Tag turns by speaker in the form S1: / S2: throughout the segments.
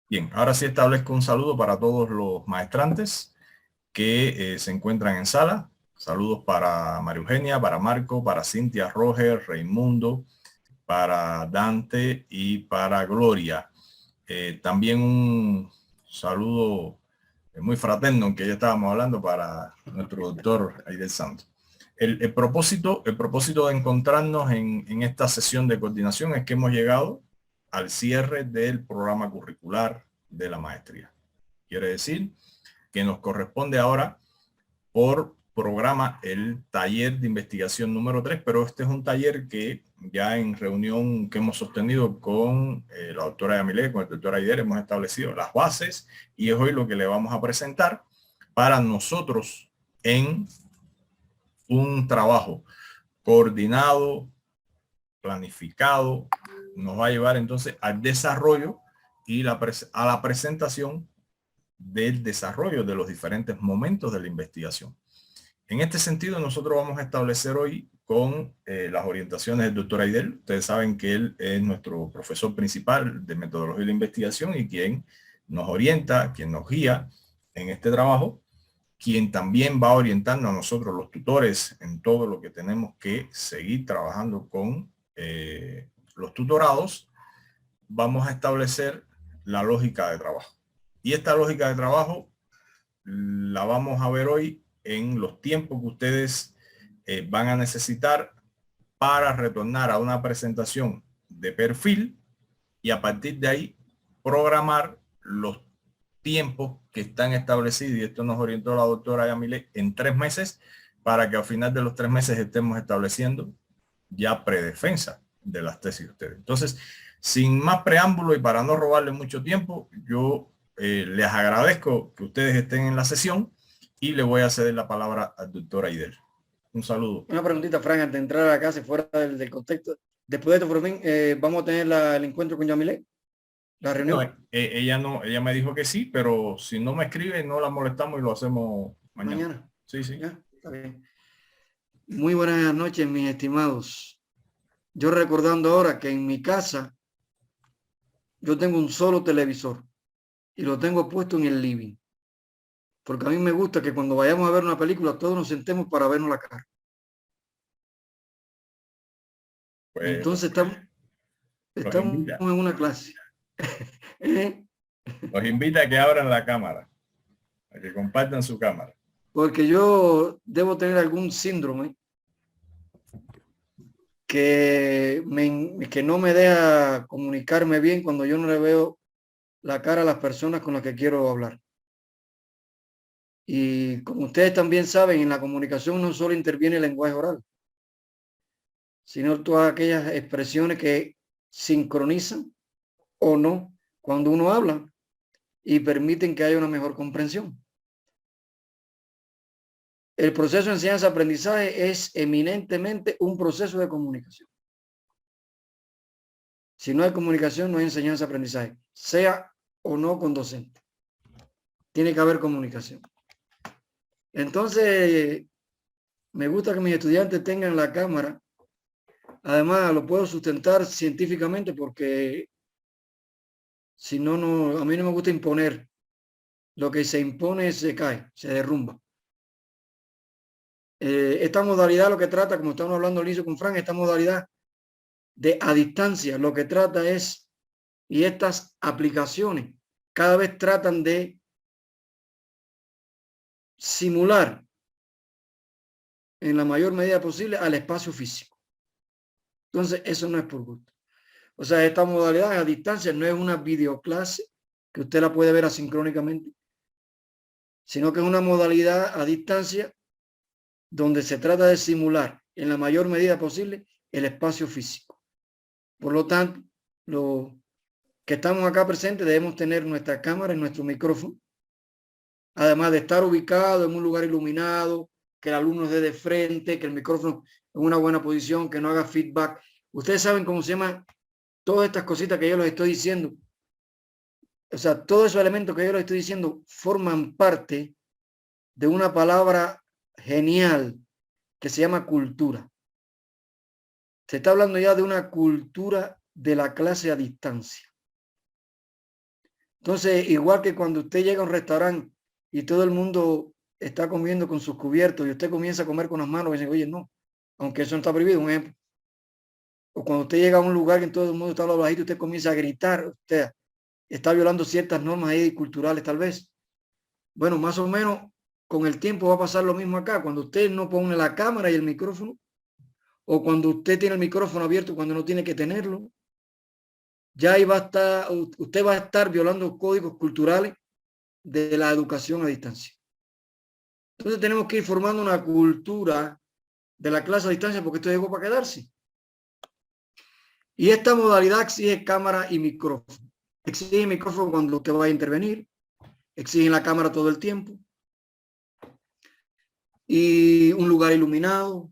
S1: Bien, ahora sí establezco un saludo para todos los maestrantes que se encuentran en sala. Saludos para María Eugenia, para Marco, para Cintia, Roger, Raimundo, para Dante y para Gloria. También un saludo muy fraterno que ya estábamos hablando para nuestro doctor Aidel Santos. El propósito de encontrarnos en esta sesión de coordinación es que hemos llegado al cierre del programa curricular de la maestría. Quiere decir que nos corresponde ahora por programa el taller de investigación número 3, pero este es un taller que ya en reunión que hemos sostenido con la doctora Yamile, con el doctor Aider, hemos establecido las bases y es hoy lo que le vamos a presentar para nosotros en un trabajo coordinado, planificado, nos va a llevar entonces al desarrollo y a la presentación del desarrollo de los diferentes momentos de la investigación. En este sentido, nosotros vamos a establecer hoy con las orientaciones del doctor Aidel. Ustedes saben que él es nuestro profesor principal de metodología de la investigación y quien nos orienta, quien nos guía en este trabajo, quien también va orientando a nosotros los tutores en todo lo que tenemos que seguir trabajando con los tutorados. Vamos a establecer la lógica de trabajo. Y esta lógica de trabajo la vamos a ver hoy en los tiempos que ustedes van a necesitar para retornar a una presentación de perfil y a partir de ahí programar los tiempos que están establecidos, y esto nos orientó la doctora Yamile, en 3 meses, para que al final de los 3 meses estemos estableciendo ya predefensa de las tesis de ustedes. Entonces, sin más preámbulo y para no robarle mucho tiempo, yo les agradezco que ustedes estén en la sesión y le voy a ceder la palabra al doctor Aidel. Un saludo.
S2: Una preguntita, Frank, antes de entrar a la casa, fuera del contexto. Después de esto, por fin, vamos a tener el encuentro con Yamile, la
S1: No,
S2: reunión.
S1: ella me dijo que sí, pero si no me escribe, no la molestamos y lo hacemos mañana.
S2: Mañana.
S1: Sí, sí.
S2: Ya, está bien. Muy buenas noches, mis estimados. Yo recordando ahora que en mi casa yo tengo un solo televisor y lo tengo puesto en el living. Porque a mí me gusta que cuando vayamos a ver una película todos nos sentemos para vernos la cara.
S1: Pues
S2: Entonces
S1: los
S2: estamos
S1: invita,
S2: en una clase. ¿Eh?
S1: los invita a que abran la cámara, a que compartan su cámara.
S2: Porque yo debo tener algún síndrome que no me deja comunicarme bien cuando yo no le veo la cara a las personas con las que quiero hablar. Y como ustedes también saben, en la comunicación no solo interviene el lenguaje oral, sino todas aquellas expresiones que sincronizan o no cuando uno habla y permiten que haya una mejor comprensión. El proceso de enseñanza-aprendizaje es eminentemente un proceso de comunicación. Si no hay comunicación, no hay enseñanza-aprendizaje, sea o no con docente. Tiene que haber comunicación. Entonces, me gusta que mis estudiantes tengan la cámara. Además, lo puedo sustentar científicamente porque si no, a mí no me gusta imponer. Lo que se impone se cae, se derrumba. Esta modalidad lo que trata, como estamos hablando al inicio con Fran, esta modalidad de a distancia, lo que trata es, y estas aplicaciones cada vez tratan de simular en la mayor medida posible al espacio físico. Entonces, eso no es por gusto. O sea, esta modalidad a distancia no es una videoclase que usted la puede ver asincrónicamente, sino que es una modalidad a distancia donde se trata de simular en la mayor medida posible el espacio físico. Por lo tanto, los que estamos acá presentes debemos tener nuestra cámara y nuestro micrófono, además de estar ubicado en un lugar iluminado, que el alumno esté de frente, que el micrófono en una buena posición, que no haga feedback. Ustedes saben cómo se llama todas estas cositas que yo les estoy diciendo. O sea, todos esos elementos que yo les estoy diciendo forman parte de una palabra genial que se llama cultura. Se está hablando ya de una cultura de la clase a distancia. Entonces, igual que cuando usted llega a un restaurante y todo el mundo está comiendo con sus cubiertos y usted comienza a comer con las manos y dice, oye, no, aunque eso no está prohibido, un ejemplo. O cuando usted llega a un lugar que todo el mundo está hablando bajito, usted comienza a gritar, usted está violando ciertas normas ahí culturales tal vez. Bueno, más o menos con el tiempo va a pasar lo mismo acá. Cuando usted no pone la cámara y el micrófono, o cuando usted tiene el micrófono abierto cuando no tiene que tenerlo, ya ahí va a estar, usted va a estar violando códigos culturales de la educación a distancia. Entonces tenemos que ir formando una cultura de la clase a distancia porque esto llegó para quedarse. Y esta modalidad exige cámara y micrófono. Exige micrófono cuando usted va a intervenir, exige la cámara todo el tiempo y un lugar iluminado,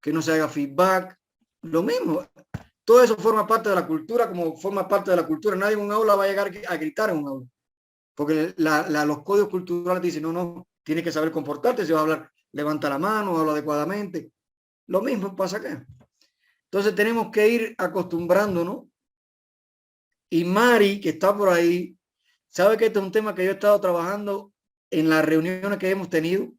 S2: que no se haga feedback, lo mismo. Todo eso forma parte de la cultura, como forma parte de la cultura. Nadie en un aula va a llegar a gritar en un aula, porque los códigos culturales dicen, no, tienes que saber comportarte, si vas a hablar, levanta la mano, habla adecuadamente. Lo mismo pasa acá. Entonces tenemos que ir acostumbrándonos. Y Mari, que está por ahí, sabe que este es un tema que yo he estado trabajando en las reuniones que hemos tenido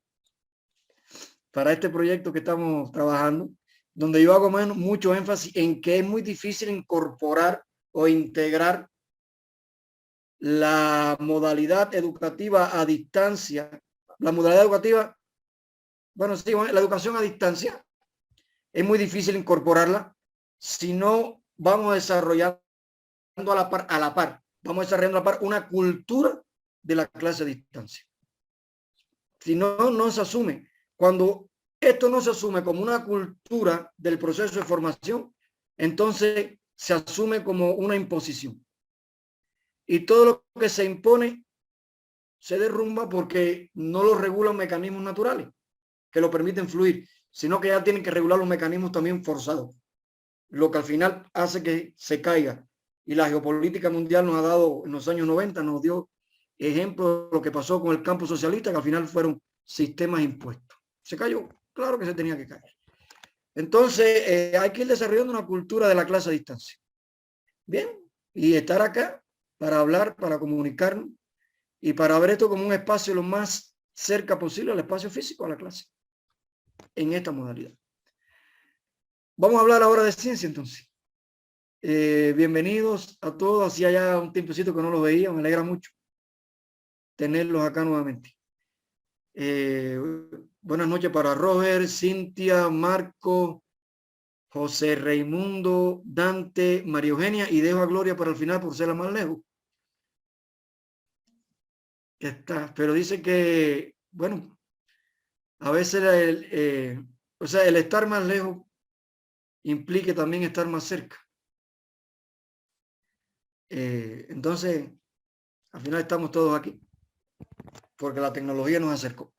S2: para este proyecto que estamos trabajando, donde yo hago mucho énfasis en que es muy difícil incorporar o integrar la modalidad educativa a distancia. La modalidad educativa, bueno, sí, la educación a distancia es muy difícil incorporarla si no vamos desarrollando a la par, vamos desarrollando a la par una cultura de la clase a distancia. Si no, no se asume. Cuando esto no se asume como una cultura del proceso de formación, entonces se asume como una imposición. Y todo lo que se impone se derrumba porque no lo regulan mecanismos naturales que lo permiten fluir, sino que ya tienen que regular los mecanismos también forzados, lo que al final hace que se caiga. Y la geopolítica mundial nos ha dado, en los años 90, nos dio ejemplo de lo que pasó con el campo socialista, que al final fueron sistemas impuestos. Se cayó, claro que se tenía que caer. Entonces, hay que ir desarrollando una cultura de la clase a distancia. Bien, y estar acá para hablar, para comunicarnos y para ver esto como un espacio lo más cerca posible al espacio físico, a la clase, en esta modalidad. Vamos a hablar ahora de ciencia, entonces. Bienvenidos a todos. Hacía ya un tiempecito que no los veía, me alegra mucho tenerlos acá nuevamente. Buenas noches para Roger, Cintia, Marco, José Raimundo, Dante, María Eugenia, y dejo a Gloria para el final por ser la más lejos. Está, pero dice que, bueno, a veces el estar más lejos implica también estar más cerca. Entonces, al final estamos todos aquí, porque la tecnología nos acercó.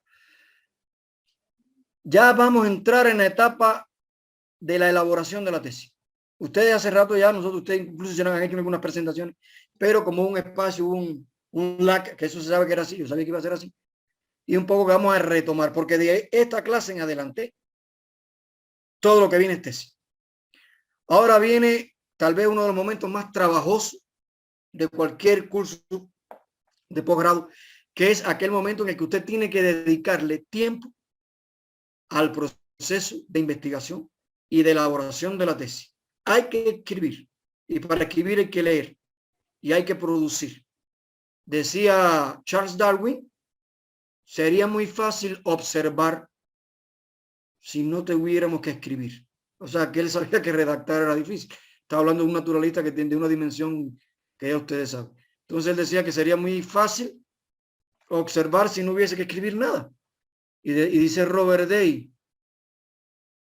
S2: Ya vamos a entrar en la etapa de la elaboración de la tesis. Ustedes hace rato ya, ustedes incluso se han hecho algunas presentaciones, pero como un espacio, un lag, que eso se sabe que era así, yo sabía que iba a ser así, y un poco que vamos a retomar, porque de esta clase en adelante, todo lo que viene es tesis. Ahora viene tal vez uno de los momentos más trabajosos de cualquier curso de posgrado, que es aquel momento en el que usted tiene que dedicarle tiempo al proceso de investigación y de elaboración de la tesis. Hay que escribir, y para escribir hay que leer y hay que producir. Decía Charles Darwin, sería muy fácil observar si no tuviéramos que escribir. O sea, que él sabía que redactar era difícil. Estaba hablando de un naturalista que tiene una dimensión que ya ustedes saben. Entonces él decía que sería muy fácil observar si no hubiese que escribir nada. Y dice Robert Day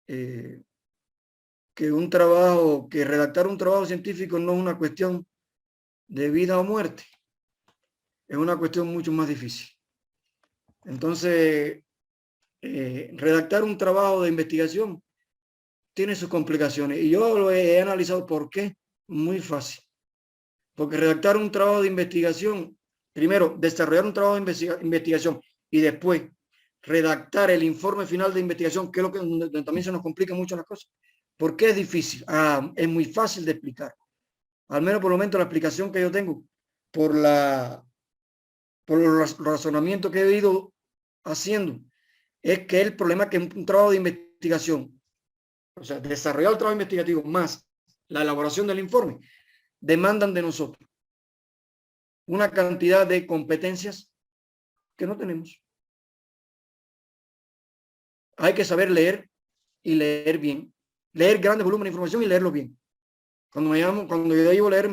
S2: que redactar un trabajo científico no es una cuestión de vida o muerte, es una cuestión mucho más difícil. Entonces, redactar un trabajo de investigación tiene sus complicaciones y yo lo he analizado. ¿Por qué? Muy fácil. Porque redactar un trabajo de investigación, primero desarrollar un trabajo de investigación y después redactar el informe final de investigación, que es lo que también se nos complica mucho las cosas. ¿Por qué es difícil? Es muy fácil de explicar. Al menos por el momento la explicación que yo tengo por los razonamientos que he ido haciendo, es que el problema es que un trabajo de investigación, o sea, desarrollar el trabajo investigativo más la elaboración del informe, demandan de nosotros una cantidad de competencias que no tenemos. Hay que saber leer y leer bien, leer grandes volúmenes de información y leerlo bien. Cuando yo digo leer,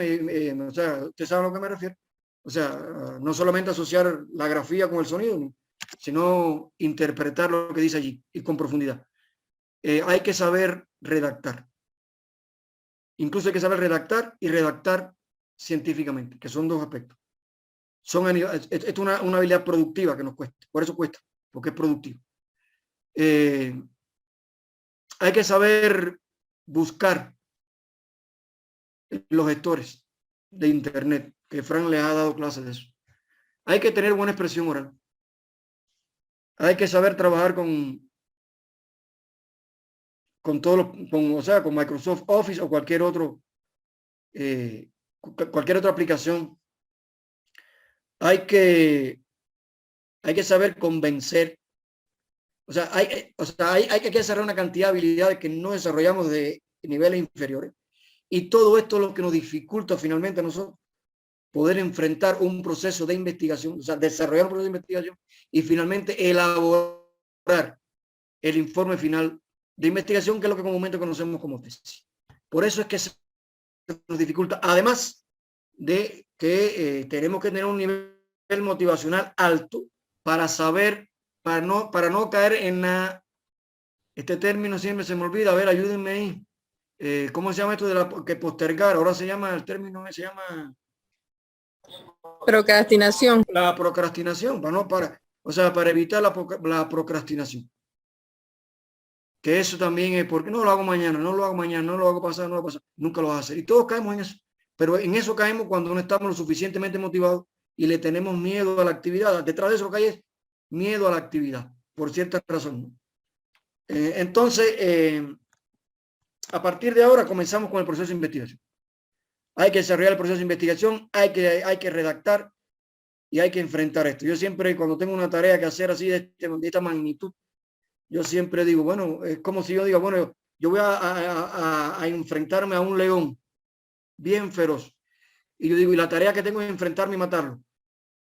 S2: o sea, usted sabe a lo que me refiero. O sea, no solamente asociar la grafía con el sonido, sino interpretar lo que dice allí y con profundidad. Hay que saber redactar. Incluso hay que saber redactar y redactar científicamente, que son dos aspectos. Esto es una habilidad productiva que nos cuesta, por eso cuesta, porque es productivo. Hay que saber buscar los gestores de internet, que Frank les ha dado clases de eso. Hay que tener buena expresión oral. Hay que saber trabajar con o sea, con Microsoft Office o cualquier otra aplicación. Hay que saber convencer. O sea, hay que desarrollar una cantidad de habilidades que no desarrollamos de niveles inferiores. Y todo esto es lo que nos dificulta finalmente a nosotros poder enfrentar un proceso de investigación, o sea, desarrollar un proceso de investigación y finalmente elaborar el informe final de investigación, que es lo que comúnmente conocemos como tesis. Por eso es que se nos dificulta, además de que tenemos que tener un nivel motivacional alto para saber, para no caer en este término siempre se me olvida, a ver, ayúdenme ahí. ¿Cómo se llama esto de que postergar? Ahora se llama, el término se llama
S3: procrastinación.
S2: La procrastinación, para evitar la procrastinación. Que eso también es porque no lo hago mañana, no lo hago mañana, no lo hago pasado, no lo hago pasado. Nunca lo vas a hacer. Y todos caemos en eso. Pero en eso caemos cuando no estamos lo suficientemente motivados y le tenemos miedo a la actividad. Detrás de eso lo que hay es miedo a la actividad, por cierta razón. Entonces, a partir de ahora comenzamos con el proceso de investigación. Hay que desarrollar el proceso de investigación, hay que redactar y hay que enfrentar esto. Yo siempre, cuando tengo una tarea que hacer así de esta magnitud, yo siempre digo, bueno, es como si yo diga, bueno, yo voy a enfrentarme a un león bien feroz. Y yo digo, y la tarea que tengo es enfrentarme y matarlo.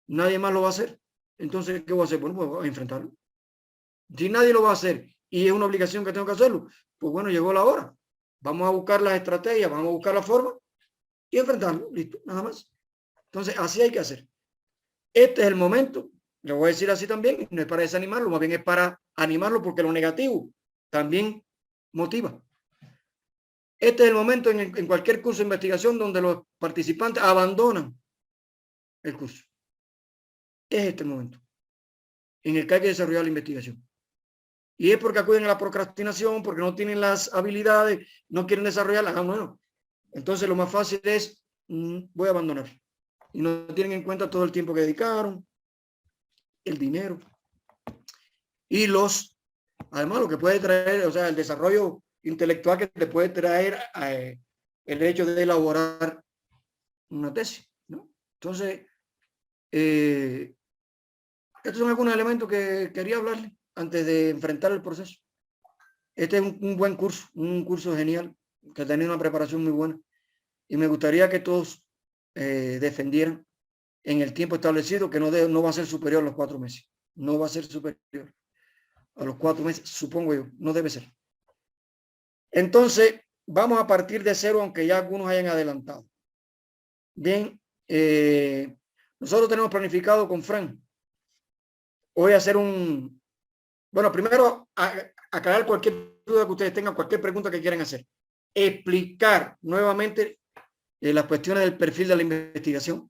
S2: Nadie más lo va a hacer. Entonces, ¿qué voy a hacer? Bueno, pues voy a enfrentarlo. Si nadie lo va a hacer y es una obligación que tengo que hacerlo, pues bueno, llegó la hora. Vamos a buscar las estrategias, vamos a buscar la forma y enfrentarlo. Listo, nada más. Entonces, así hay que hacer. Este es el momento, le voy a decir así también, no es para desanimarlo, más bien es para animarlo, porque lo negativo también motiva. Este es el momento en cualquier curso de investigación donde los participantes abandonan el curso. Es este el momento en el que hay que desarrollar la investigación. Y es porque acuden a la procrastinación, porque no tienen las habilidades, no quieren desarrollarlas. Bueno, entonces lo más fácil es, voy a abandonar. Y no tienen en cuenta todo el tiempo que dedicaron, el dinero y además lo que puede traer, o sea, el desarrollo intelectual que te puede traer el hecho de elaborar una tesis, ¿no? Entonces, estos son algunos elementos que quería hablarles antes de enfrentar el proceso. Este es un buen curso, un curso genial, que tiene una preparación muy buena. Y me gustaría que todos defendieran en el tiempo establecido, que no va a ser superior a los 4 meses. No va a ser superior a los 4 meses, supongo yo. No debe ser. Entonces, vamos a partir de cero, aunque ya algunos hayan adelantado. Bien, nosotros tenemos planificado con Frank hoy hacer bueno, primero aclarar cualquier duda que ustedes tengan, cualquier pregunta que quieran hacer. Explicar nuevamente las cuestiones del perfil de la investigación.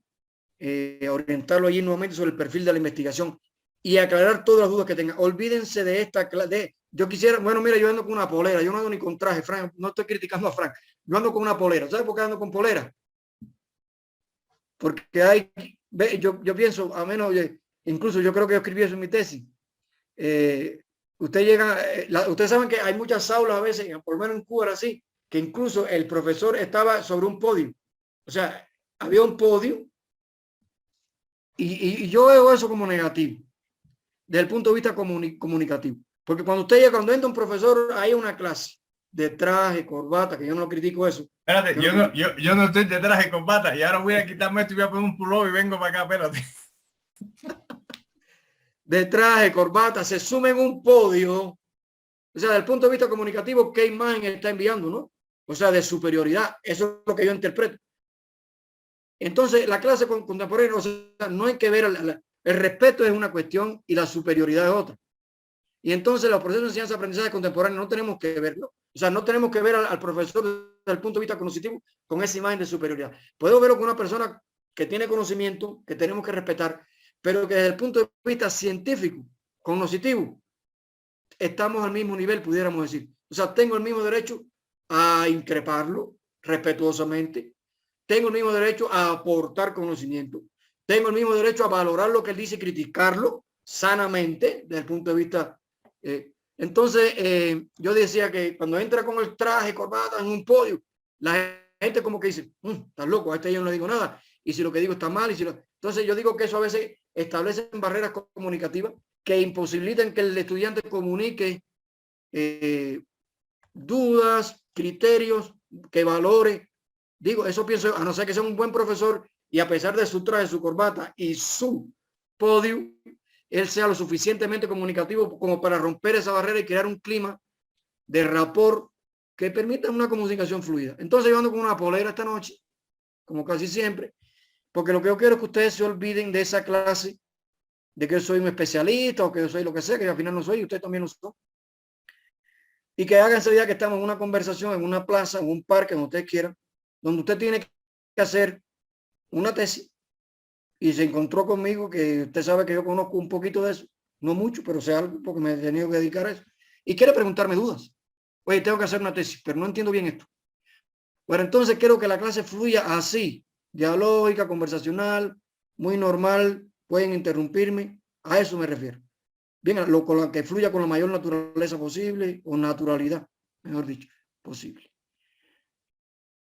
S2: Orientarlo allí nuevamente sobre el perfil de la investigación y aclarar todas las dudas que tengan. Olvídense de yo quisiera, bueno, mira, yo ando con una polera, yo no ando ni con traje, Frank, no estoy criticando a Frank, yo ando con una polera. ¿Sabes por qué ando con polera? Porque yo pienso, a menos, incluso yo creo que yo escribí eso en mi tesis. Ustedes saben que hay muchas aulas a veces, por lo menos en Cuba era así, que incluso el profesor estaba sobre un podio. O sea, había un podio Y yo veo eso como negativo, desde el punto de vista comunicativo. Porque cuando entra un profesor, hay una clase de traje, corbata, que yo no lo critico eso.
S1: Espérate, yo no estoy de traje con corbata y ahora voy a quitarme esto y voy a poner un pullover y vengo para acá, espérate.
S2: De traje, corbata, se suma en un podio. O sea, desde el punto de vista comunicativo, ¿qué imagen está enviando, no? O sea, de superioridad. Eso es lo que yo interpreto. Entonces, la clase contemporánea, o sea, no hay que ver, el respeto es una cuestión y la superioridad es otra. Y entonces los procesos de enseñanza-aprendizaje contemporáneo no tenemos que verlo. O sea, no tenemos que ver al profesor desde el punto de vista cognitivo con esa imagen de superioridad. Podemos verlo con una persona que tiene conocimiento, que tenemos que respetar, pero que desde el punto de vista científico, cognitivo, estamos al mismo nivel, pudiéramos decir. O sea, tengo el mismo derecho a increparlo respetuosamente. Tengo el mismo derecho a aportar conocimiento. Tengo el mismo derecho a valorar lo que él dice y criticarlo sanamente desde el punto de vista. Entonces, yo decía que cuando entra con el traje, corbata en un podio, la gente como que dice, estás loco, a este yo no le digo nada. Y si lo que digo está mal. Entonces, yo digo que eso a veces establece barreras comunicativas que imposibilitan que el estudiante comunique dudas, criterios, que valore. Digo, eso pienso, a no ser que sea un buen profesor y a pesar de su traje, su corbata y su podio, él sea lo suficientemente comunicativo como para romper esa barrera y crear un clima de rapport que permita una comunicación fluida. Entonces yo ando con una polera esta noche, como casi siempre, porque lo que yo quiero es que ustedes se olviden de esa clase de que yo soy un especialista o que yo soy lo que sea, que yo al final no soy y ustedes también lo son. Y que hagan esa idea que estamos en una conversación, en una plaza, en un parque, donde ustedes quieran, donde usted tiene que hacer una tesis y se encontró conmigo, que usted sabe que yo conozco un poquito de eso, no mucho, pero sé algo porque me he tenido que dedicar a eso, y quiere preguntarme dudas. Oye, tengo que hacer una tesis, pero no entiendo bien esto. Bueno, entonces quiero que la clase fluya así, dialógica, conversacional, muy normal, pueden interrumpirme, a eso me refiero. Bien, con la que fluya con la mayor naturaleza posible, o naturalidad, mejor dicho, posible.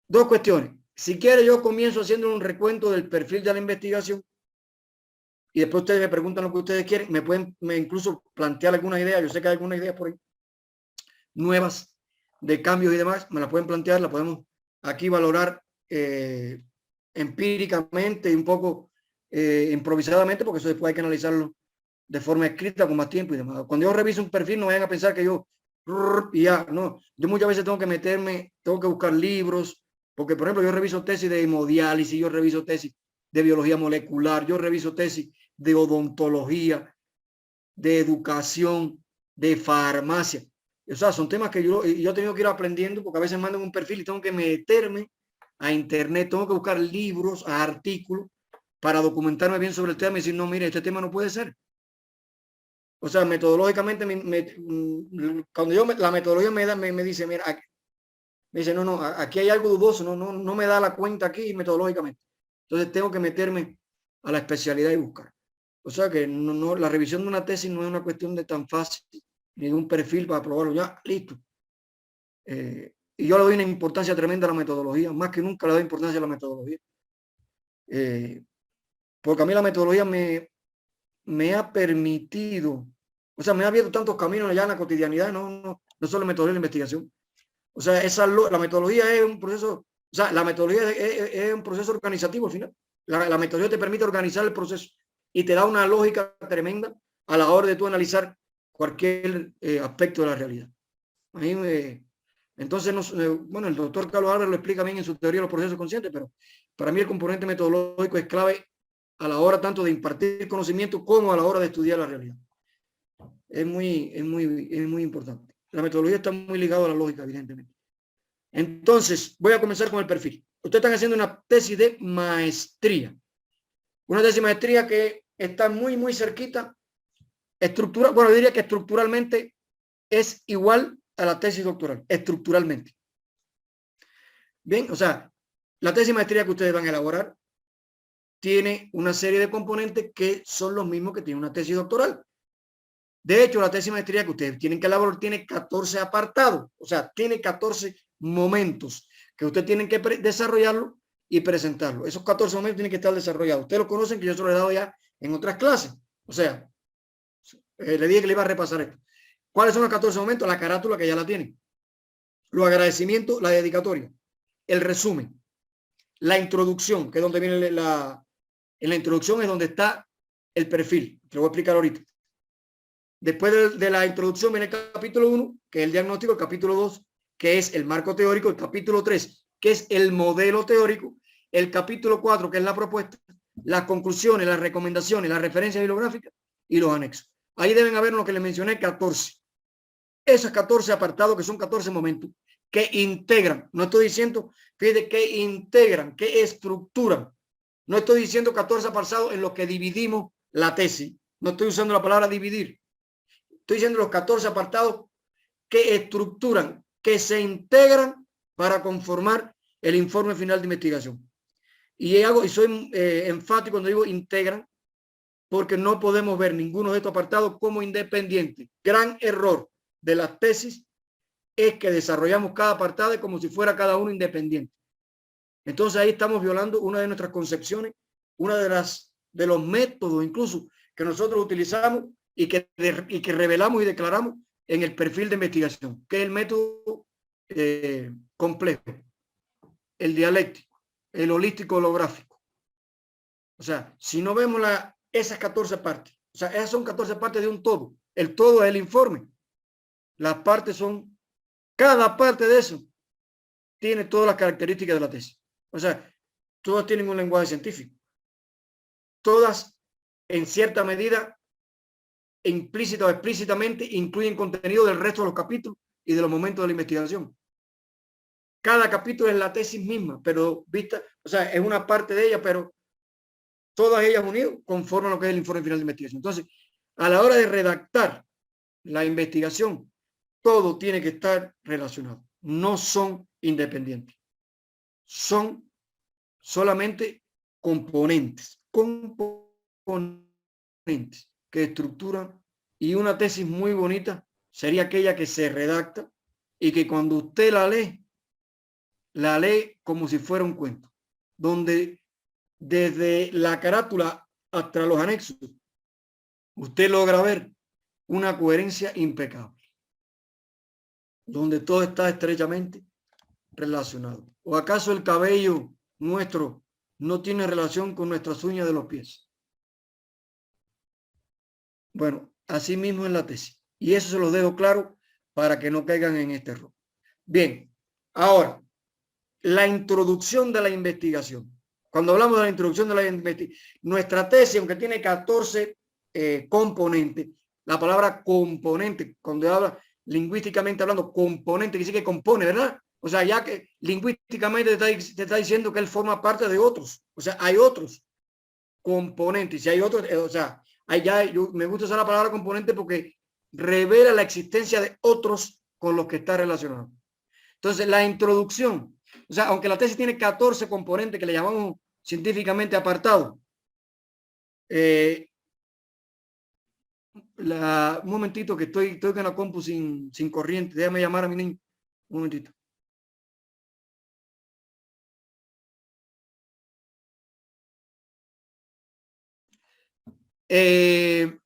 S2: Dos cuestiones. Si quiere, yo comienzo haciendo un recuento del perfil de la investigación y después ustedes me preguntan lo que ustedes quieren. Me pueden incluso plantear alguna idea. Yo sé que hay algunas ideas por ahí nuevas de cambios y demás. Me las pueden plantear, la podemos aquí valorar empíricamente y un poco improvisadamente, porque eso después hay que analizarlo de forma escrita con más tiempo y demás. Cuando yo reviso un perfil, no vayan a pensar que yo y ya, no. Yo muchas veces tengo que meterme, tengo que buscar libros, porque por ejemplo yo reviso tesis de hemodiálisis, yo reviso tesis de biología molecular, yo reviso tesis de odontología, de educación, de farmacia. O sea, son temas que yo he tenido que ir aprendiendo, porque a veces mandan un perfil y tengo que meterme a internet, tengo que buscar libros, artículos, para documentarme bien sobre el tema y decir, no, mire, este tema no puede ser. O sea, metodológicamente, cuando la metodología me dice, mira, me dice, no, aquí hay algo dudoso, no me da la cuenta aquí metodológicamente. Entonces tengo que meterme a la especialidad y buscar. O sea que la revisión de una tesis no es una cuestión de tan fácil, ni de un perfil para probarlo, ya, listo. Y yo le doy una importancia tremenda a la metodología, más que nunca le doy importancia a la metodología. Porque a mí la metodología me ha permitido, o sea, me ha abierto tantos caminos allá en la cotidianidad, no solo metodología de investigación. O sea, la metodología es un proceso, o sea, la metodología es un proceso organizativo al final. La metodología te permite organizar el proceso y te da una lógica tremenda a la hora de tú analizar cualquier aspecto de la realidad. A mí entonces, bueno, el doctor Carlos Álvarez lo explica bien en su teoría de los procesos conscientes, pero para mí el componente metodológico es clave a la hora tanto de impartir conocimiento como a la hora de estudiar la realidad. Es muy importante. La metodología está muy ligada a la lógica, evidentemente. Entonces, voy a comenzar con el perfil. Ustedes están haciendo una tesis de maestría. Una tesis de maestría que está muy cerquita. Bueno, diría que estructuralmente es igual a la tesis doctoral. Estructuralmente. Bien, o sea, la tesis de maestría que ustedes van a elaborar tiene una serie de componentes que son los mismos que tiene una tesis doctoral. De hecho, la tesis de maestría que ustedes tienen que elaborar tiene 14 apartados, o sea, tiene 14 momentos que ustedes tienen que desarrollarlo y presentarlo. Esos 14 momentos tienen que estar desarrollados. Ustedes lo conocen, que yo se lo he dado ya en otras clases. O sea, le dije que le iba a repasar esto. ¿Cuáles son los 14 momentos? La carátula, que ya la tienen. Los agradecimientos, la dedicatoria, el resumen, la introducción, que es donde viene en la introducción es donde está el perfil. Te lo voy a explicar ahorita. Después de la introducción viene el capítulo 1, que es el diagnóstico, el capítulo 2, que es el marco teórico, el capítulo 3, que es el modelo teórico, el capítulo 4, que es la propuesta, las conclusiones, las recomendaciones, las referencias bibliográficas y los anexos. Ahí deben haber lo que les mencioné, 14. Esos 14 apartados, que son 14 momentos, que integran, no estoy diciendo, fíjate, que integran, que estructuran. No estoy diciendo 14 apartados en los que dividimos la tesis. No estoy usando la palabra dividir. Estoy diciendo los 14 apartados que estructuran, que se integran para conformar el informe final de investigación. Y soy enfático cuando digo integran, porque no podemos ver ninguno de estos apartados como independiente. Gran error de las tesis es que desarrollamos cada apartado como si fuera cada uno independiente. Entonces ahí estamos violando una de nuestras concepciones, una de los métodos incluso que nosotros utilizamos y que revelamos y declaramos en el perfil de investigación, que es el método complejo, el dialéctico, el holístico holográfico. O sea, si no vemos esas 14 partes, o sea, esas son 14 partes de un todo. El todo es el informe. Las partes son, cada parte de eso tiene todas las características de la tesis. O sea, todas tienen un lenguaje científico. Todas, en cierta medida, implícita o explícitamente, incluyen contenido del resto de los capítulos y de los momentos de la investigación. Cada capítulo es la tesis misma, pero vista, o sea, es una parte de ella, pero todas ellas unidas conforman lo que es el informe final de investigación. Entonces, a la hora de redactar la investigación, todo tiene que estar relacionado. No son independientes. Son solamente componentes que estructuran, y una tesis muy bonita sería aquella que se redacta y que cuando usted la lee como si fuera un cuento, donde desde la carátula hasta los anexos usted logra ver una coherencia impecable, donde todo está estrechamente relacionado. ¿O acaso el cabello nuestro no tiene relación con nuestras uñas de los pies? Bueno, así mismo es la tesis. Y eso se lo dejo claro para que no caigan en este error. Bien, ahora, la introducción de la investigación. Cuando hablamos de la introducción de la investigación, nuestra tesis, aunque tiene 14 componentes, la palabra componente, cuando habla lingüísticamente hablando, componente, quiere decir que compone, ¿verdad? O sea, ya que lingüísticamente te está diciendo que él forma parte de otros. O sea, hay otros componentes. Si hay otros, o sea, me gusta usar la palabra componente porque revela la existencia de otros con los que está relacionado. Entonces, la introducción, o sea, aunque la tesis tiene 14 componentes que le llamamos científicamente apartados, un momentito que estoy con la compu sin corriente, déjame llamar a mi niño, un momentito. Le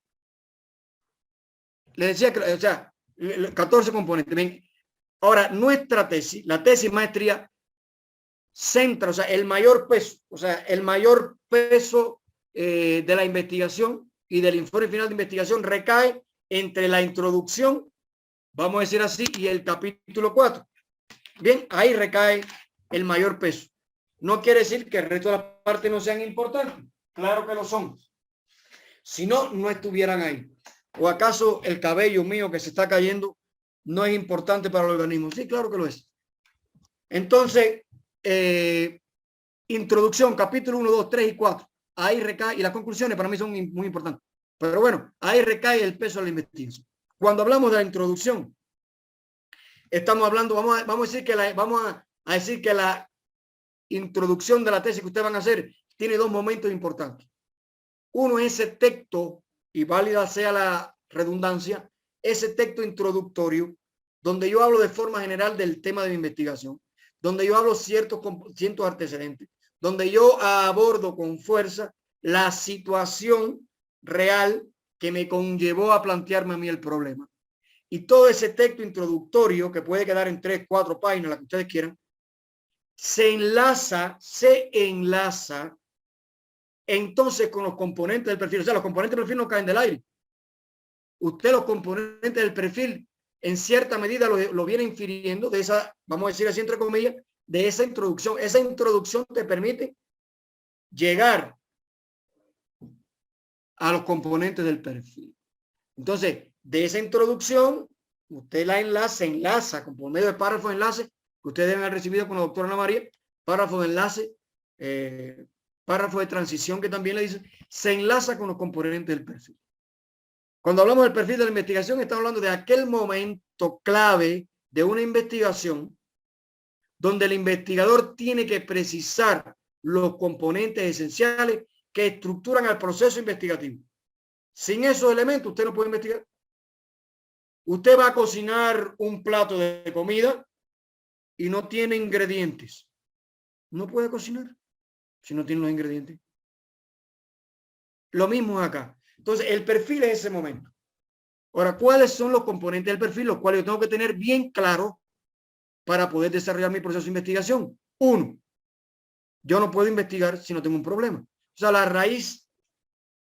S2: decía que, o sea, 14 componentes. Bien. Ahora, nuestra tesis, la tesis maestría, centra, o sea, el mayor peso de la investigación y del informe final de investigación recae entre la introducción, vamos a decir así, y el capítulo 4. Bien, ahí recae el mayor peso. No quiere decir que el resto de las partes no sean importantes. Claro que lo son. Si no, no estuvieran ahí. ¿O acaso el cabello mío que se está cayendo no es importante para el organismo? Sí, claro que lo es. Entonces, introducción, capítulo 1, 2, 3 y 4. Ahí recae, y las conclusiones para mí son muy importantes. Pero bueno, ahí recae el peso de la investigación. Cuando hablamos de la introducción, estamos hablando, vamos a decir que la introducción de la tesis que ustedes van a hacer tiene dos momentos importantes. Uno es ese texto, y válida sea la redundancia, ese texto introductorio, donde yo hablo de forma general del tema de mi investigación, donde yo hablo ciertos antecedentes, donde yo abordo con fuerza la situación real que me conllevó a plantearme a mí el problema. Y todo ese texto introductorio, que puede quedar en 3, 4 páginas, la que ustedes quieran, se enlaza entonces con los componentes del perfil. O sea, los componentes del perfil no caen del aire. Usted los componentes del perfil en cierta medida lo viene infiriendo de esa, vamos a decir así entre comillas, de esa introducción. Esa introducción te permite llegar a los componentes del perfil. Entonces, de esa introducción, usted se enlaza por medio de párrafos de enlace que ustedes deben haber recibido con la doctora Ana María, párrafo de enlace, párrafo de transición que también le dicen, se enlaza con los componentes del perfil. Cuando hablamos del perfil de la investigación, estamos hablando de aquel momento clave de una investigación donde el investigador tiene que precisar los componentes esenciales que estructuran el proceso investigativo. Sin esos elementos, usted no puede investigar. Usted va a cocinar un plato de comida y no tiene ingredientes. No puede cocinar si no tiene los ingredientes. Lo mismo acá. Entonces, el perfil es ese momento. Ahora, ¿cuáles son los componentes del perfil? Los cuales yo tengo que tener bien claro para poder desarrollar mi proceso de investigación. Uno, yo no puedo investigar si no tengo un problema. O sea, la raíz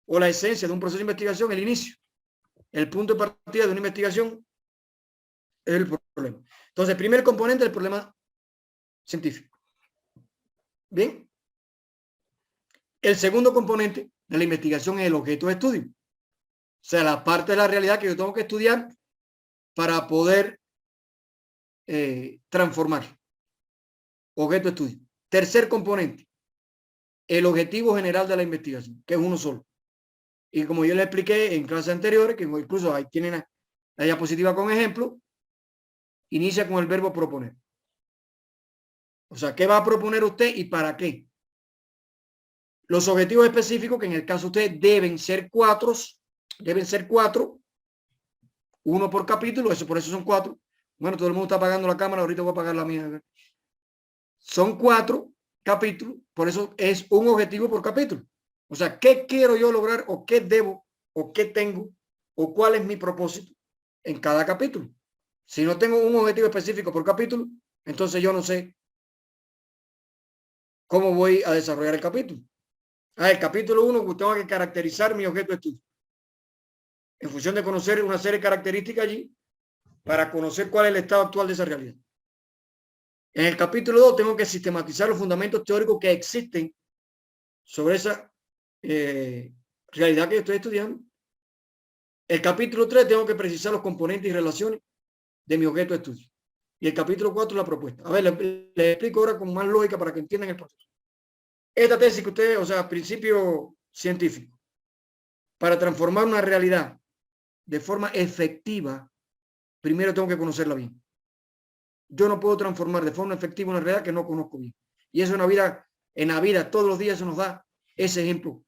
S2: o la esencia de un proceso de investigación, el inicio, el punto de partida de una investigación es el problema. Entonces, el primer componente del problema científico. Bien. El segundo componente de la investigación es el objeto de estudio. O sea, la parte de la realidad que yo tengo que estudiar para poder transformar. Objeto de estudio. Tercer componente, el objetivo general de la investigación, que es uno solo. Y como yo le expliqué en clases anteriores, que incluso ahí tienen la diapositiva con ejemplo, inicia con el verbo proponer. O sea, ¿qué va a proponer usted y para qué? Los objetivos específicos, que en el caso de usted deben ser cuatro, uno por capítulo, eso por eso son 4. Bueno, todo el mundo está apagando la cámara, ahorita voy a apagar la mía. Son 4 capítulos, por eso es un objetivo por capítulo. O sea, ¿qué quiero yo lograr o qué debo o qué tengo o cuál es mi propósito en cada capítulo? Si no tengo un objetivo específico por capítulo, entonces yo no sé cómo voy a desarrollar el capítulo. El capítulo 1, tengo que caracterizar mi objeto de estudio. En función de conocer una serie de características allí, para conocer cuál es el estado actual de esa realidad. En el capítulo 2 tengo que sistematizar los fundamentos teóricos que existen sobre esa realidad que yo estoy estudiando. El capítulo 3 tengo que precisar los componentes y relaciones de mi objeto de estudio. Y el capítulo 4 la propuesta. A ver, les explico ahora con más lógica para que entiendan el proceso. Esta tesis que ustedes, o sea, principio científico, para transformar una realidad de forma efectiva, primero tengo que conocerla bien. Yo no puedo transformar de forma efectiva una realidad que no conozco bien. Y eso en la vida, todos los días eso nos da ese ejemplo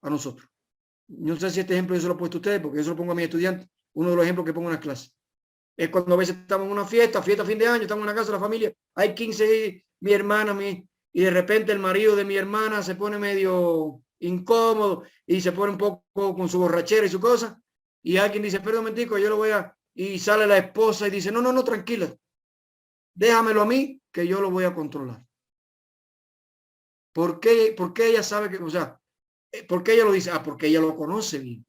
S2: a nosotros. No sé si este ejemplo yo se lo he puesto a ustedes, porque yo se lo pongo a mis estudiantes, uno de los ejemplos que pongo en las clases. Es cuando a veces estamos en una fiesta fin de año, estamos en una casa de la familia, hay 15, mi hermana, y de repente el marido de mi hermana se pone medio incómodo y se pone un poco con su borrachera y su cosa, y alguien dice, perdón un momentico, yo lo voy a... Y sale la esposa y dice, no, tranquila, déjamelo a mí, que yo lo voy a controlar. ¿Por qué ella sabe que, o sea, por qué ella lo dice? Porque ella lo conoce bien.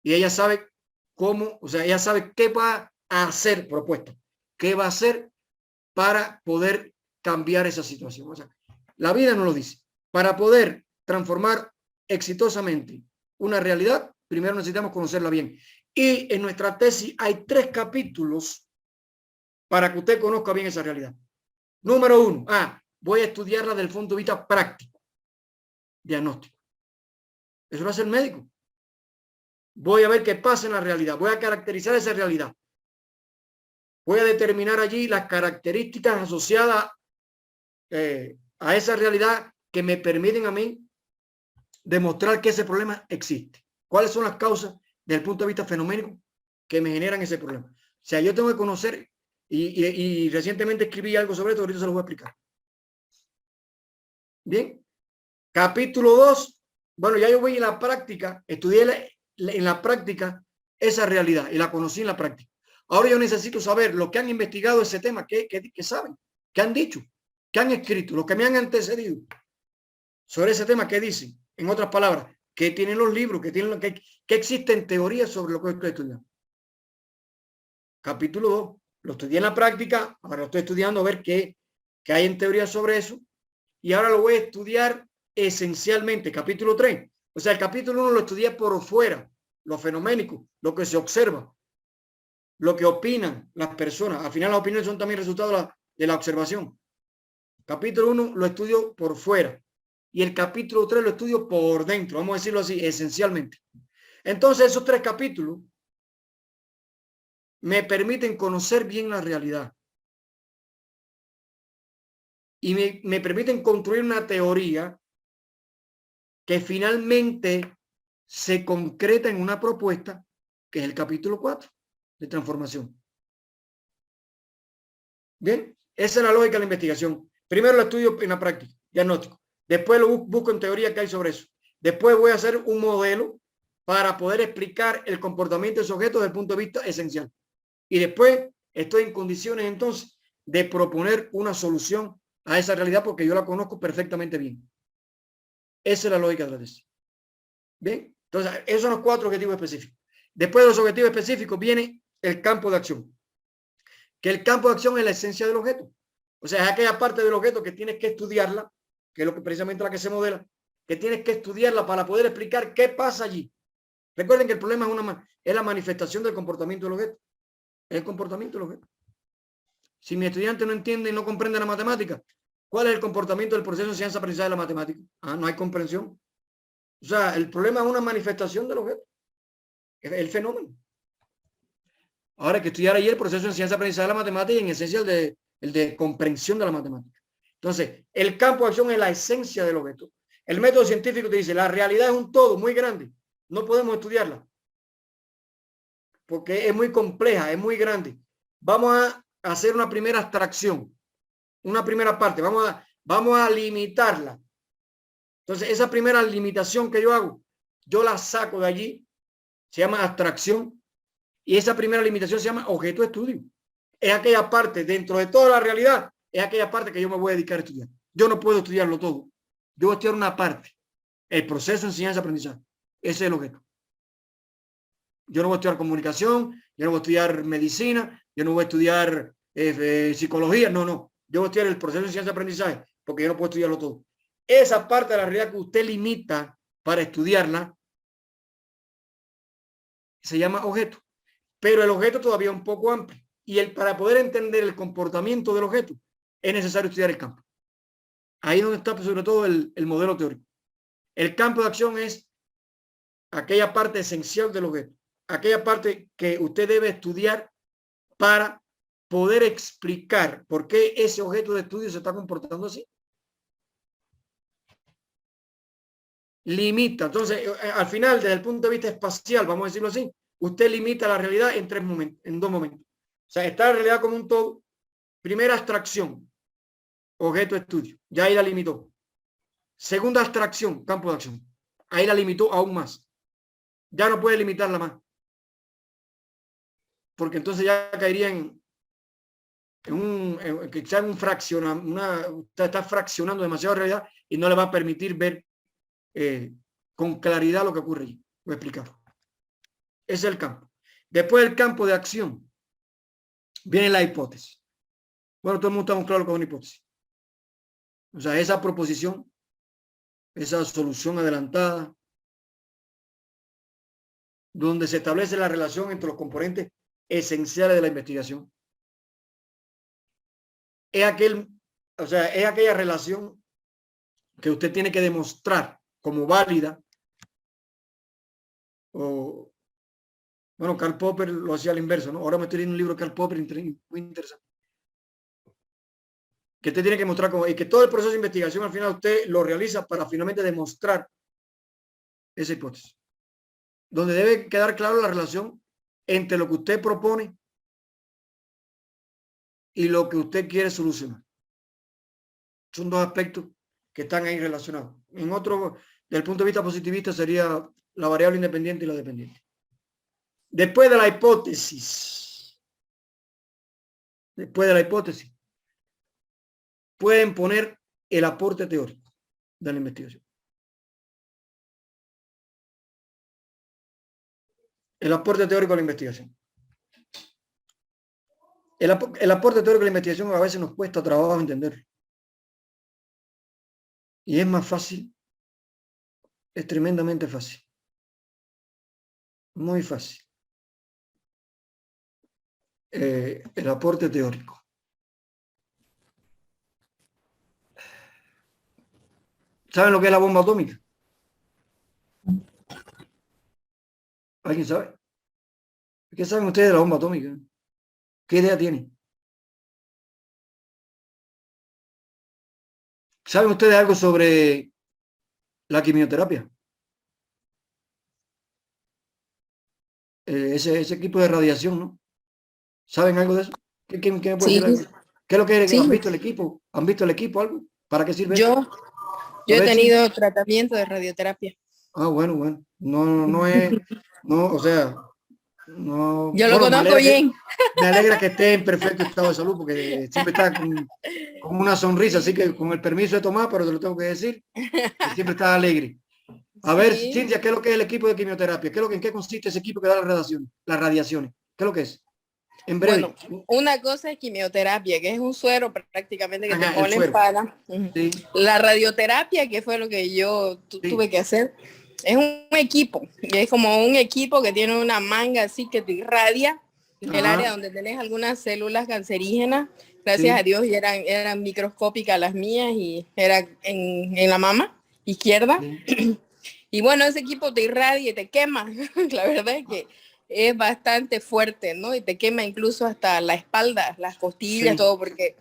S2: Y ella sabe cómo, o sea, ella sabe qué va a hacer, propuesta, qué va a hacer para poder cambiar esa situación. O sea, la vida nos lo dice. Para poder transformar exitosamente una realidad, primero necesitamos conocerla bien. Y en nuestra tesis hay 3 capítulos para que usted conozca bien esa realidad. Número 1, voy a estudiarla desde el punto de vista práctico, diagnóstico. Eso lo hace el médico. Voy a ver qué pasa en la realidad. Voy a caracterizar esa realidad. Voy a determinar allí las características asociadas a esa realidad que me permiten a mí demostrar que ese problema existe. ¿Cuáles son las causas desde el punto de vista fenoménico que me generan ese problema? O sea, yo tengo que conocer, y recientemente escribí algo sobre esto, ahorita se lo voy a explicar. Bien, Capítulo 2, bueno, ya yo voy en la práctica, estudié en la práctica esa realidad y la conocí en la práctica. Ahora yo necesito saber lo que han investigado ese tema, qué saben, qué han dicho, qué han escrito, lo que me han antecedido sobre ese tema, qué dicen. En otras palabras, qué tienen los libros, qué existen teorías sobre lo que estoy estudiando. Capítulo 2, lo estudié en la práctica, ahora lo estoy estudiando a ver qué hay en teoría sobre eso. Y ahora lo voy a estudiar esencialmente, capítulo 3. O sea, el capítulo 1 lo estudié por fuera, lo fenoménico, lo que se observa, lo que opinan las personas. Al final las opiniones son también resultado de la observación. Capítulo 1 lo estudio por fuera y el capítulo 3 lo estudio por dentro, vamos a decirlo así, esencialmente. Entonces esos 3 capítulos me permiten conocer bien la realidad y me permiten construir una teoría que finalmente se concreta en una propuesta que es el capítulo 4 de transformación. Bien, esa es la lógica de la investigación. Primero lo estudio en la práctica, diagnóstico. Después lo busco en teoría que hay sobre eso. Después voy a hacer un modelo para poder explicar el comportamiento de esos objetos desde el punto de vista esencial. Y después estoy en condiciones entonces de proponer una solución a esa realidad porque yo la conozco perfectamente bien. Esa es la lógica de la tesis. Bien, entonces esos son los 4 objetivos específicos. Después de los objetivos específicos viene el campo de acción. Que el campo de acción es la esencia del objeto. O sea, es aquella parte del objeto que tienes que estudiarla, que es lo que precisamente la que se modela, que tienes que estudiarla para poder explicar qué pasa allí. Recuerden que el problema es la manifestación del comportamiento del objeto. Es el comportamiento del objeto. Si mi estudiante no entiende y no comprende la matemática, ¿cuál es el comportamiento del proceso de enseñanza-aprendizaje de la matemática? No hay comprensión. O sea, el problema es una manifestación del objeto. Es el fenómeno. Ahora hay que estudiar ahí el proceso de enseñanza-aprendizaje de la matemática y en esencia el de comprensión de la matemática. Entonces, el campo de acción es la esencia del objeto. El método científico te dice, la realidad es un todo muy grande. No podemos estudiarla. Porque es muy compleja, es muy grande. Vamos a hacer una primera abstracción. Una primera parte. Vamos a limitarla. Entonces, esa primera limitación que yo hago, yo la saco de allí. Se llama abstracción. Y esa primera limitación se llama objeto de estudio. Es aquella parte dentro de toda la realidad, es aquella parte que yo me voy a dedicar a estudiar. Yo no puedo estudiarlo todo. Yo voy a estudiar una parte. El proceso de enseñanza-aprendizaje. Ese es el objeto. Yo no voy a estudiar comunicación, yo no voy a estudiar medicina, yo no voy a estudiar psicología. No. Yo voy a estudiar el proceso de enseñanza-aprendizaje porque yo no puedo estudiarlo todo. Esa parte de la realidad que usted limita para estudiarla se llama objeto. Pero el objeto todavía es un poco amplio. Y para poder entender el comportamiento del objeto, es necesario estudiar el campo. Ahí es donde está sobre todo el modelo teórico. El campo de acción es aquella parte esencial del objeto. Aquella parte que usted debe estudiar para poder explicar por qué ese objeto de estudio se está comportando así. Limita. Entonces, al final, desde el punto de vista espacial, vamos a decirlo así, usted limita la realidad en 3 momentos, en 2 momentos. O sea, está la realidad como un todo. Primera abstracción, objeto de estudio. Ya ahí la limitó. Segunda abstracción, campo de acción. Ahí la limitó aún más. Ya no puede limitarla más. Porque entonces ya caería en un fraccionamiento. Está fraccionando demasiado realidad y no le va a permitir ver con claridad lo que ocurre allí. Voy a explicar. Ese es el campo. Después del campo de acción viene la hipótesis. Bueno, todo el mundo estamos claros con una hipótesis. O sea, esa proposición, esa solución adelantada, donde se establece la relación entre los componentes esenciales de la investigación. Es aquella relación que usted tiene que demostrar como válida. Bueno, Karl Popper lo hacía al inverso, ¿no? Ahora me estoy leyendo un libro de Karl Popper muy interesante. Que usted tiene que mostrar y que todo el proceso de investigación al final usted lo realiza para finalmente demostrar esa hipótesis. Donde debe quedar claro la relación entre lo que usted propone y lo que usted quiere solucionar. Son 2 aspectos que están ahí relacionados. En otro, desde el punto de vista positivista, sería la variable independiente y la dependiente. Después de la hipótesis, pueden poner el aporte teórico de la investigación. El aporte teórico a la investigación. El aporte teórico a la investigación a veces nos cuesta trabajo entenderlo. Y es más fácil, es tremendamente fácil. Muy fácil. El aporte teórico. ¿Saben lo que es la bomba atómica? ¿Alguien sabe? ¿Qué saben ustedes de la bomba atómica? ¿Qué idea tienen? ¿Saben ustedes algo sobre la quimioterapia? Ese equipo de radiación, ¿no? ¿Saben algo de eso? ¿Qué me puede decir algo? ¿Qué es lo que han visto el equipo? ¿Han visto el equipo algo? ¿Para qué sirve?
S3: Yo he tenido tratamiento de radioterapia.
S2: Ah, bueno. No es, no, o sea, no.
S3: Yo lo conozco bien.
S2: Me alegra que esté en perfecto estado de salud porque siempre está con una sonrisa, así que con el permiso de Tomás, pero te lo tengo que decir, que siempre está alegre. A ver, Cintia, ¿qué es lo que es el equipo de quimioterapia? ¿En qué consiste ese equipo que da las radiaciones? ¿Qué es lo que es? En breve.
S3: Bueno, una cosa es quimioterapia, que es un suero prácticamente que te ponen para...
S2: Sí.
S3: La radioterapia, que fue lo que yo tuve que hacer, es un equipo. Es como un equipo que tiene una manga así que te irradia el área donde tenés algunas células cancerígenas. Gracias a Dios, y eran microscópicas las mías y era en la mama izquierda. Y bueno, ese equipo te irradia y te quema. La verdad es que es bastante fuerte, ¿no? Y te quema incluso hasta la espalda, las costillas, todo, porque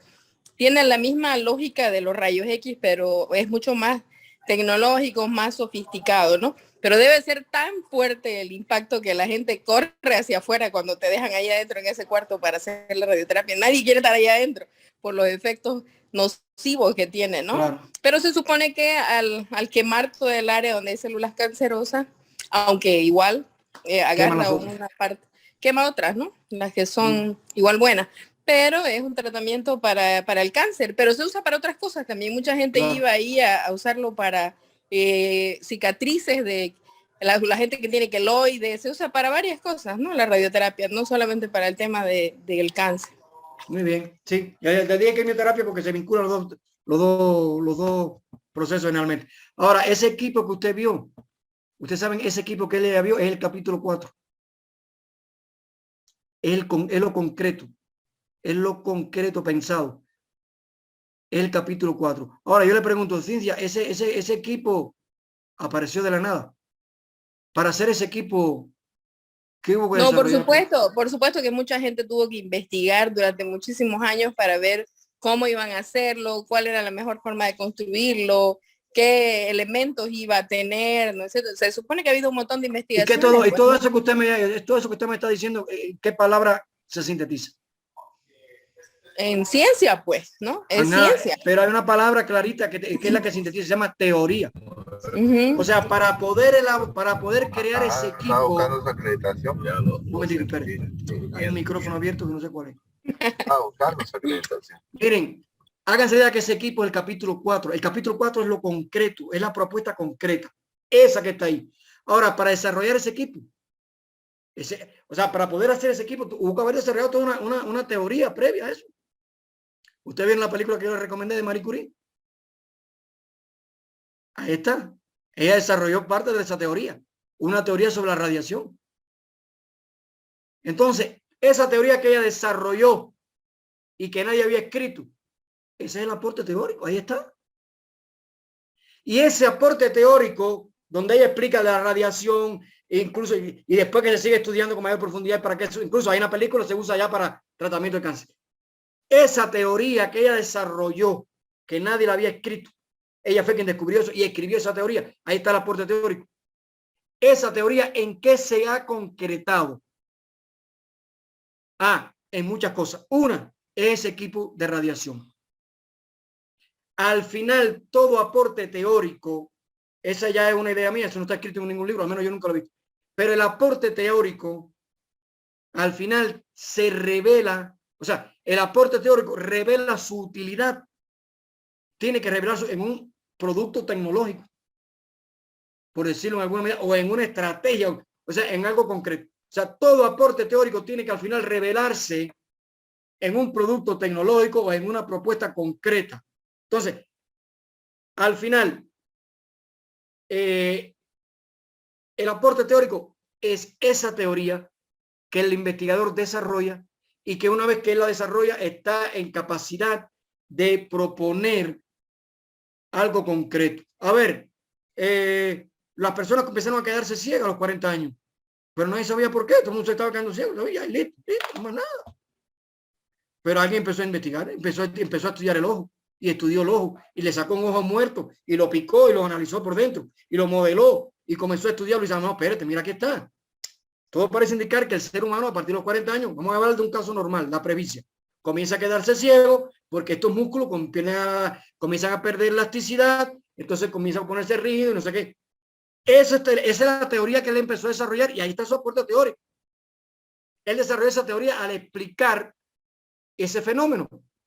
S3: tiene la misma lógica de los rayos X, pero es mucho más tecnológico, más sofisticado, ¿no? Pero debe ser tan fuerte el impacto que la gente corre hacia afuera cuando te dejan ahí adentro en ese cuarto para hacer la radioterapia. Nadie quiere estar ahí adentro por los efectos nocivos que tiene, ¿no? Claro. Pero se supone que al quemar todo el área donde hay células cancerosas, aunque igual agarra una parte, quema otras, ¿no? Las que son igual buenas. Pero es un tratamiento para el cáncer, pero se usa para otras cosas también. Mucha gente iba ahí a usarlo para cicatrices de la gente que tiene queloides, se usa para varias cosas, ¿no? La radioterapia, no solamente para el tema del cáncer.
S2: Muy bien, sí. Le dije quimioterapia porque se vinculan los dos procesos generalmente. Ahora, ese equipo que usted vio, ustedes saben, ese equipo que él vio es el capítulo 4. Es lo concreto. Es lo concreto pensado. Es el capítulo 4. Ahora, yo le pregunto, Cintia, ese equipo apareció de la nada. Para hacer ese equipo, ¿qué hubo que desarrollar?
S3: No, por supuesto que mucha gente tuvo que investigar durante muchísimos años para ver cómo iban a hacerlo, cuál era la mejor forma de construirlo, qué elementos iba a tener, ¿no es cierto? Se supone que ha habido un montón de investigaciones.
S2: Y todo eso que usted me está diciendo, ¿qué palabra se sintetiza?
S3: En ciencia, pues, ¿no? En ciencia.
S2: Pero hay una palabra clarita que es la que sintetiza, se llama teoría. O sea, para poder crear ese equipo.
S4: Está buscando su acreditación.
S2: Hay un micrófono abierto que no sé cuál es.
S4: Está buscando su acreditación.
S2: Miren, háganse idea que ese equipo es el capítulo 4. El capítulo 4 es lo concreto, es la propuesta concreta. Esa que está ahí. Ahora, para desarrollar ese equipo, para poder hacer ese equipo, hubo que haber desarrollado toda una teoría previa a eso. ¿Usted vio en la película que yo le recomendé de Marie Curie? Ahí está. Ella desarrolló parte de esa teoría. Una teoría sobre la radiación. Entonces, esa teoría que ella desarrolló y que nadie había escrito, ese es el aporte teórico. Ahí está. Y ese aporte teórico, donde ella explica la radiación, incluso, y después que se sigue estudiando con mayor profundidad, para que eso, incluso hay una película que se usa ya para tratamiento de cáncer. Esa teoría que ella desarrolló, que nadie la había escrito, ella fue quien descubrió eso y escribió esa teoría. Ahí está el aporte teórico. Esa teoría, ¿en qué se ha concretado? En muchas cosas. Una es ese equipo de radiación. al final todo aporte teórico, esa ya es una idea mía, eso no está escrito en ningún libro, al menos yo nunca lo he visto, pero el aporte teórico al final se revela, o sea, el aporte teórico revela su utilidad, tiene que revelarse en un producto tecnológico, por decirlo en alguna medida, o en una estrategia, o sea, en algo concreto. O sea, todo aporte teórico tiene que al final revelarse en un producto tecnológico o en una propuesta concreta. Entonces, al final, el aporte teórico es esa teoría que el investigador desarrolla y que una vez que él la desarrolla está en capacidad de proponer algo concreto. A ver, las personas empezaron a quedarse ciegas a los 40 años, pero nadie sabía por qué, todo el mundo se estaba quedando ciego, no, ya, listo, no más nada. Pero alguien empezó a investigar, empezó a estudiar el ojo, y estudió el ojo, y le sacó un ojo muerto, y lo picó, y lo analizó por dentro, y lo modeló, y comenzó a estudiarlo, y dice, no, espérate, mira, aquí está. Todo parece indicar que el ser humano a partir de los 40 años, vamos a hablar de un caso normal, la presbicia, comienza a quedarse ciego, porque estos músculos comienzan a perder elasticidad, entonces comienzan a ponerse rígidos, y no sé qué. Esa es la teoría que él empezó a desarrollar, y ahí está su aporte teórico. Él desarrolló esa teoría al explicar ese fenómeno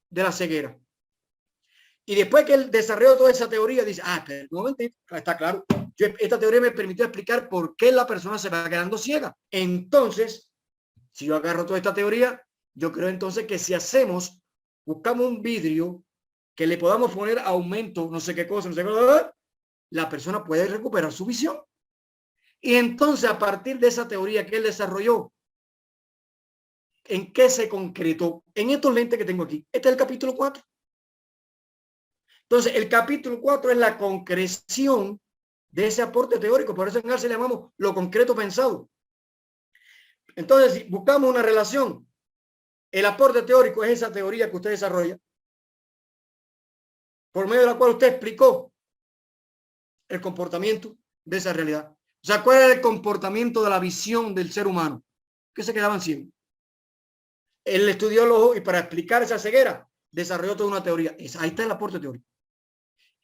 S2: de la ceguera. Y después que él desarrolló toda esa teoría, dice, pero un momento, está claro, esta teoría me permitió explicar por qué la persona se va quedando ciega. Entonces, si yo agarro toda esta teoría, yo creo entonces que si buscamos un vidrio que le podamos poner aumento, no sé qué cosa, no sé qué, la persona puede recuperar su visión. Y entonces, a partir de esa teoría que él desarrolló, ¿en qué se concretó? En estos lentes que tengo aquí. Este es el capítulo 4. Entonces, el capítulo 4 es la concreción de ese aporte teórico. Por eso en Arce le llamamos lo concreto pensado. Entonces, si buscamos una relación, el aporte teórico es esa teoría que usted desarrolla, por medio de la cual usted explicó el comportamiento de esa realidad. O sea, ¿cuál era el comportamiento de la visión del ser humano? Que se quedaban ciegos. Él estudió el ojo y para explicar esa ceguera desarrolló toda una teoría. Ahí está el aporte teórico.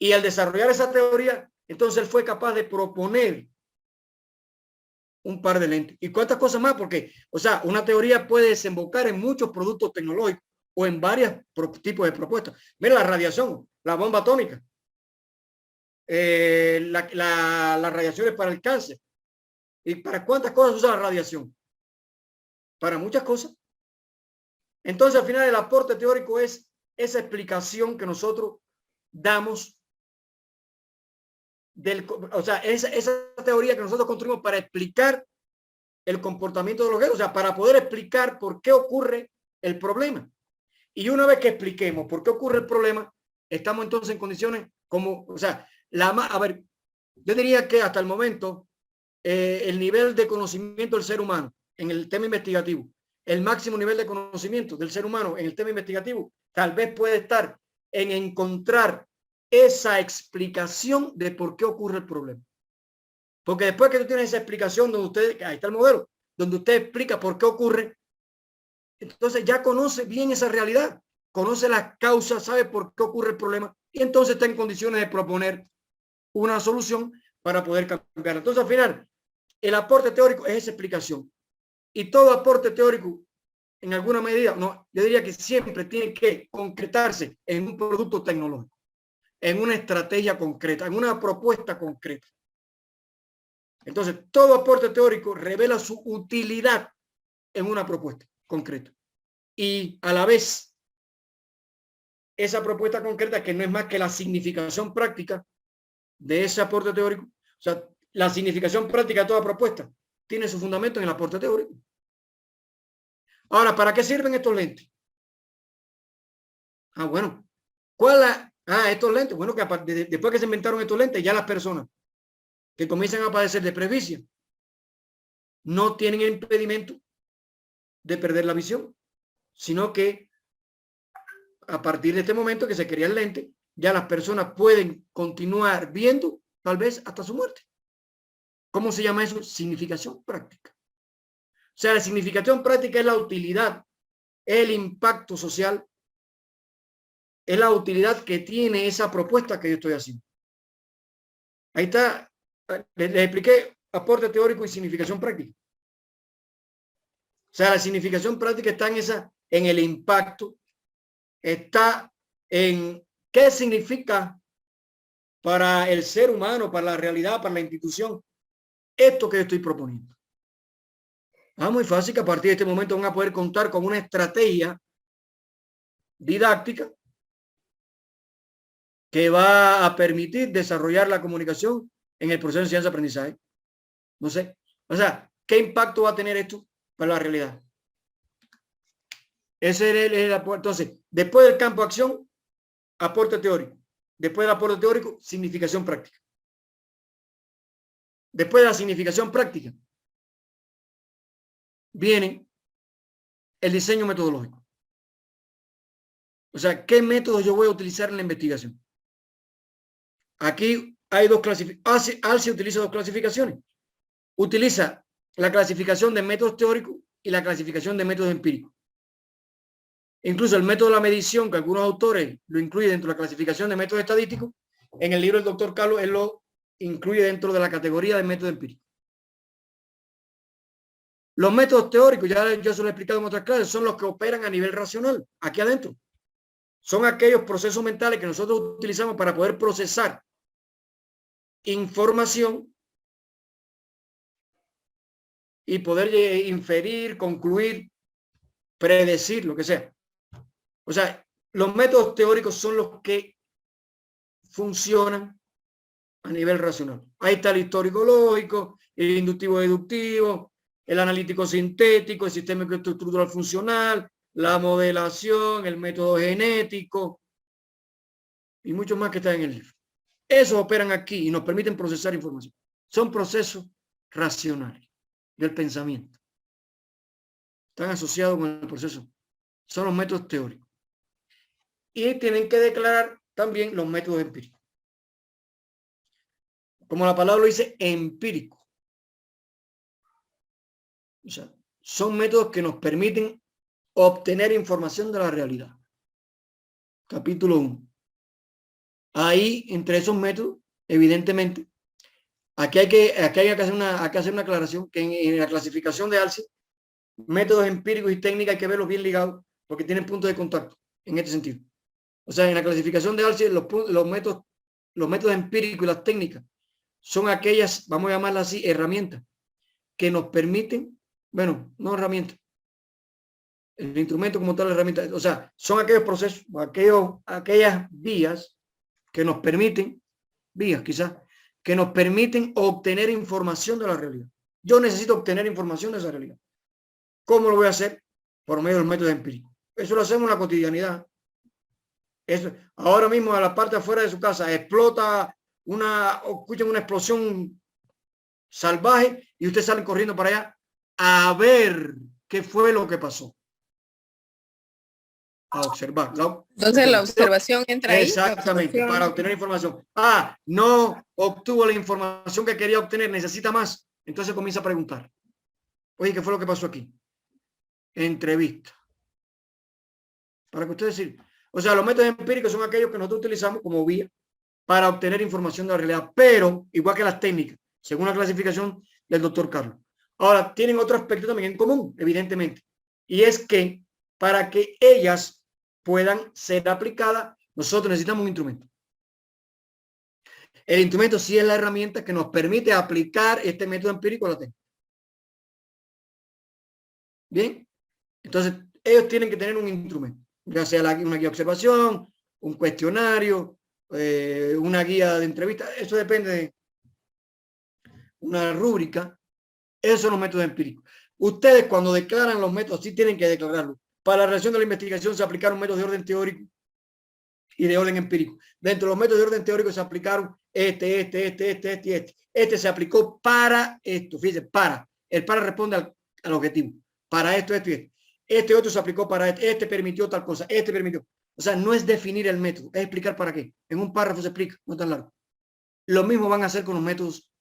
S2: Y al desarrollar esa teoría, entonces él fue capaz de proponer un par de lentes. ¿Y cuántas cosas más? Porque, o sea, una teoría puede desembocar en muchos productos tecnológicos o en varios tipos de propuestas. Mira la radiación, la bomba atómica, las radiaciones para el cáncer. ¿Y para cuántas cosas usa la radiación? Para muchas cosas. Entonces, al final, el aporte teórico es esa explicación que nosotros damos o sea, esa teoría que nosotros construimos para explicar el comportamiento de los objetos, o sea, para poder explicar por qué ocurre el problema. Y una vez que expliquemos por qué ocurre el problema, estamos entonces en condiciones como, o sea, a ver, yo diría que hasta el momento el nivel de conocimiento del ser humano en el tema investigativo, el máximo nivel de conocimiento del ser humano en el tema investigativo, tal vez puede estar en encontrar esa explicación de por qué ocurre el problema. Porque después que tú tienes esa explicación donde ahí está el modelo, donde usted explica por qué ocurre, entonces ya conoce bien esa realidad, conoce las causas, sabe por qué ocurre el problema y entonces está en condiciones de proponer una solución para poder cambiar. Entonces al final, el aporte teórico es esa explicación y todo aporte teórico en alguna medida, no, yo diría que siempre tiene que concretarse en un producto tecnológico, en una estrategia concreta, en una propuesta concreta. Entonces, todo aporte teórico revela su utilidad en una propuesta concreta. Y a la vez, esa propuesta concreta, que no es más que la significación práctica de ese aporte teórico, o sea, la significación práctica de toda propuesta tiene su fundamento en el aporte teórico. Ahora, ¿para qué sirven estos lentes? Bueno, estos lentes, bueno, que después que se inventaron estos lentes, ya las personas que comienzan a padecer de presbicia no tienen impedimento de perder la visión, sino que a partir de este momento que se crea el lente, ya las personas pueden continuar viendo tal vez hasta su muerte. ¿Cómo se llama eso? Significación práctica. O sea, la significación práctica es la utilidad, el impacto social, es la utilidad que tiene esa propuesta que yo estoy haciendo. Ahí está, les expliqué aporte teórico y significación práctica. O sea, la significación práctica está en el impacto, está en qué significa para el ser humano, para la realidad, para la institución, esto que yo estoy proponiendo. Muy fácil que a partir de este momento van a poder contar con una estrategia didáctica que va a permitir desarrollar la comunicación en el proceso de enseñanza-aprendizaje. No sé. O sea, ¿qué impacto va a tener esto para la realidad? Ese es el aporte. Entonces, después del campo de acción, aporte teórico. Después del aporte teórico, significación práctica. Después de la significación práctica, viene el diseño metodológico. O sea, ¿qué métodos yo voy a utilizar en la investigación? Aquí hay dos clasificaciones. ALCE utiliza dos clasificaciones. Utiliza la clasificación de métodos teóricos y la clasificación de métodos empíricos. Incluso el método de la medición, que algunos autores lo incluyen dentro de la clasificación de métodos estadísticos, en el libro del doctor Carlos, él lo incluye dentro de la categoría de método empírico. Los métodos teóricos, ya yo se lo he explicado en otras clases, son los que operan a nivel racional, aquí adentro. Son aquellos procesos mentales que nosotros utilizamos para poder procesar información y poder inferir, concluir, predecir, lo que sea. O sea, los métodos teóricos son los que funcionan a nivel racional. Ahí está el histórico lógico, el inductivo deductivo, el analítico sintético, el sistema estructural funcional, la modelación, el método genético y muchos más que están en el libro. Esos operan aquí y nos permiten procesar información. Son procesos racionales del pensamiento. Están asociados con el proceso. Son los métodos teóricos. Y tienen que declarar también los métodos empíricos. Como la palabra lo dice, empírico. O sea, son métodos que nos permiten obtener información de la realidad. Capítulo 1. Ahí, entre esos métodos, evidentemente, aquí hay que hacer una aclaración, que en la clasificación de ALCE, métodos empíricos y técnicas hay que verlos bien ligados, porque tienen puntos de contacto, en este sentido. O sea, en la clasificación de ALCE, los métodos empíricos y las técnicas son aquellas, vamos a llamarlas así, herramientas, que nos permiten, bueno, no herramientas, el instrumento como tal, herramienta, o sea, son aquellos procesos, aquellas vías que nos permiten, que nos permiten obtener información de la realidad. Yo necesito obtener información de esa realidad. ¿Cómo lo voy a hacer? Por medio de los métodos empíricos. Eso lo hacemos en la cotidianidad. Eso, ahora mismo a la parte afuera de su casa explota escuchan una explosión salvaje y ustedes salen corriendo para allá a ver qué fue lo que pasó. A observar.
S3: Entonces la observación entra ahí.
S2: Exactamente, para obtener información. No obtuvo la información que quería obtener, necesita más. Entonces comienza a preguntar. Oye, ¿qué fue lo que pasó aquí? Entrevista. Para que ustedes decir. O sea, los métodos empíricos son aquellos que nosotros utilizamos como vía para obtener información de la realidad, pero igual que las técnicas, según la clasificación del doctor Carlos. Ahora, tienen otro aspecto también en común, evidentemente, y es que para que ellas puedan ser aplicadas, nosotros necesitamos un instrumento. El instrumento sí es la herramienta que nos permite aplicar este método empírico a la técnica. Bien, entonces ellos tienen que tener un instrumento, ya sea una guía de observación, un cuestionario, una guía de entrevista, eso depende de una rúbrica. Esos son los métodos empíricos. Ustedes cuando declaran los métodos sí tienen que declararlos. Para la realización de la investigación se aplicaron métodos de orden teórico y de orden empírico. Dentro de los métodos de orden teórico se aplicaron este. Este se aplicó para esto. Fíjense, el para responde al objetivo. Para esto y esto. Este otro se aplicó para esto. Este permitió tal cosa. Este permitió. O sea, no es definir el método, es explicar para qué. En un párrafo se explica, no tan largo. Lo mismo van a hacer con los métodos